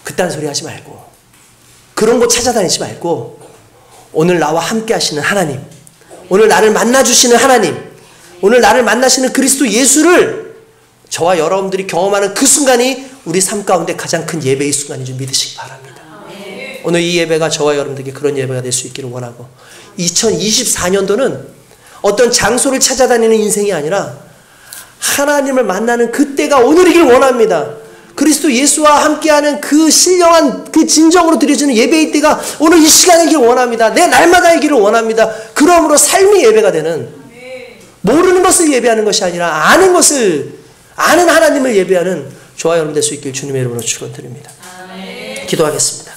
그딴 소리 하지 말고 그런 곳 찾아다니지 말고 오늘 나와 함께 하시는 하나님, 오늘 나를 만나 주시는 하나님, 오늘 나를 만나시는 그리스도 예수를 저와 여러분들이 경험하는 그 순간이 우리 삶 가운데 가장 큰 예배의 순간인 줄 믿으시기 바랍니다. 오늘 이 예배가 저와 여러분들에게 그런 예배가 될 수 있기를 원하고 2024년도는 어떤 장소를 찾아다니는 인생이 아니라 하나님을 만나는 그때가 오늘이길 원합니다. 그리스도 예수와 함께하는 그 신령한 그 진정으로 드려지는 예배의 때가 오늘 이 시간이길 원합니다. 내 날마다이기를 원합니다. 그러므로 삶이 예배가 되는, 모르는 것을 예배하는 것이 아니라 아는 것을, 아는 하나님을 예배하는 저와 여러분 될 수 있길 주님의 이름으로 축원드립니다. 기도하겠습니다.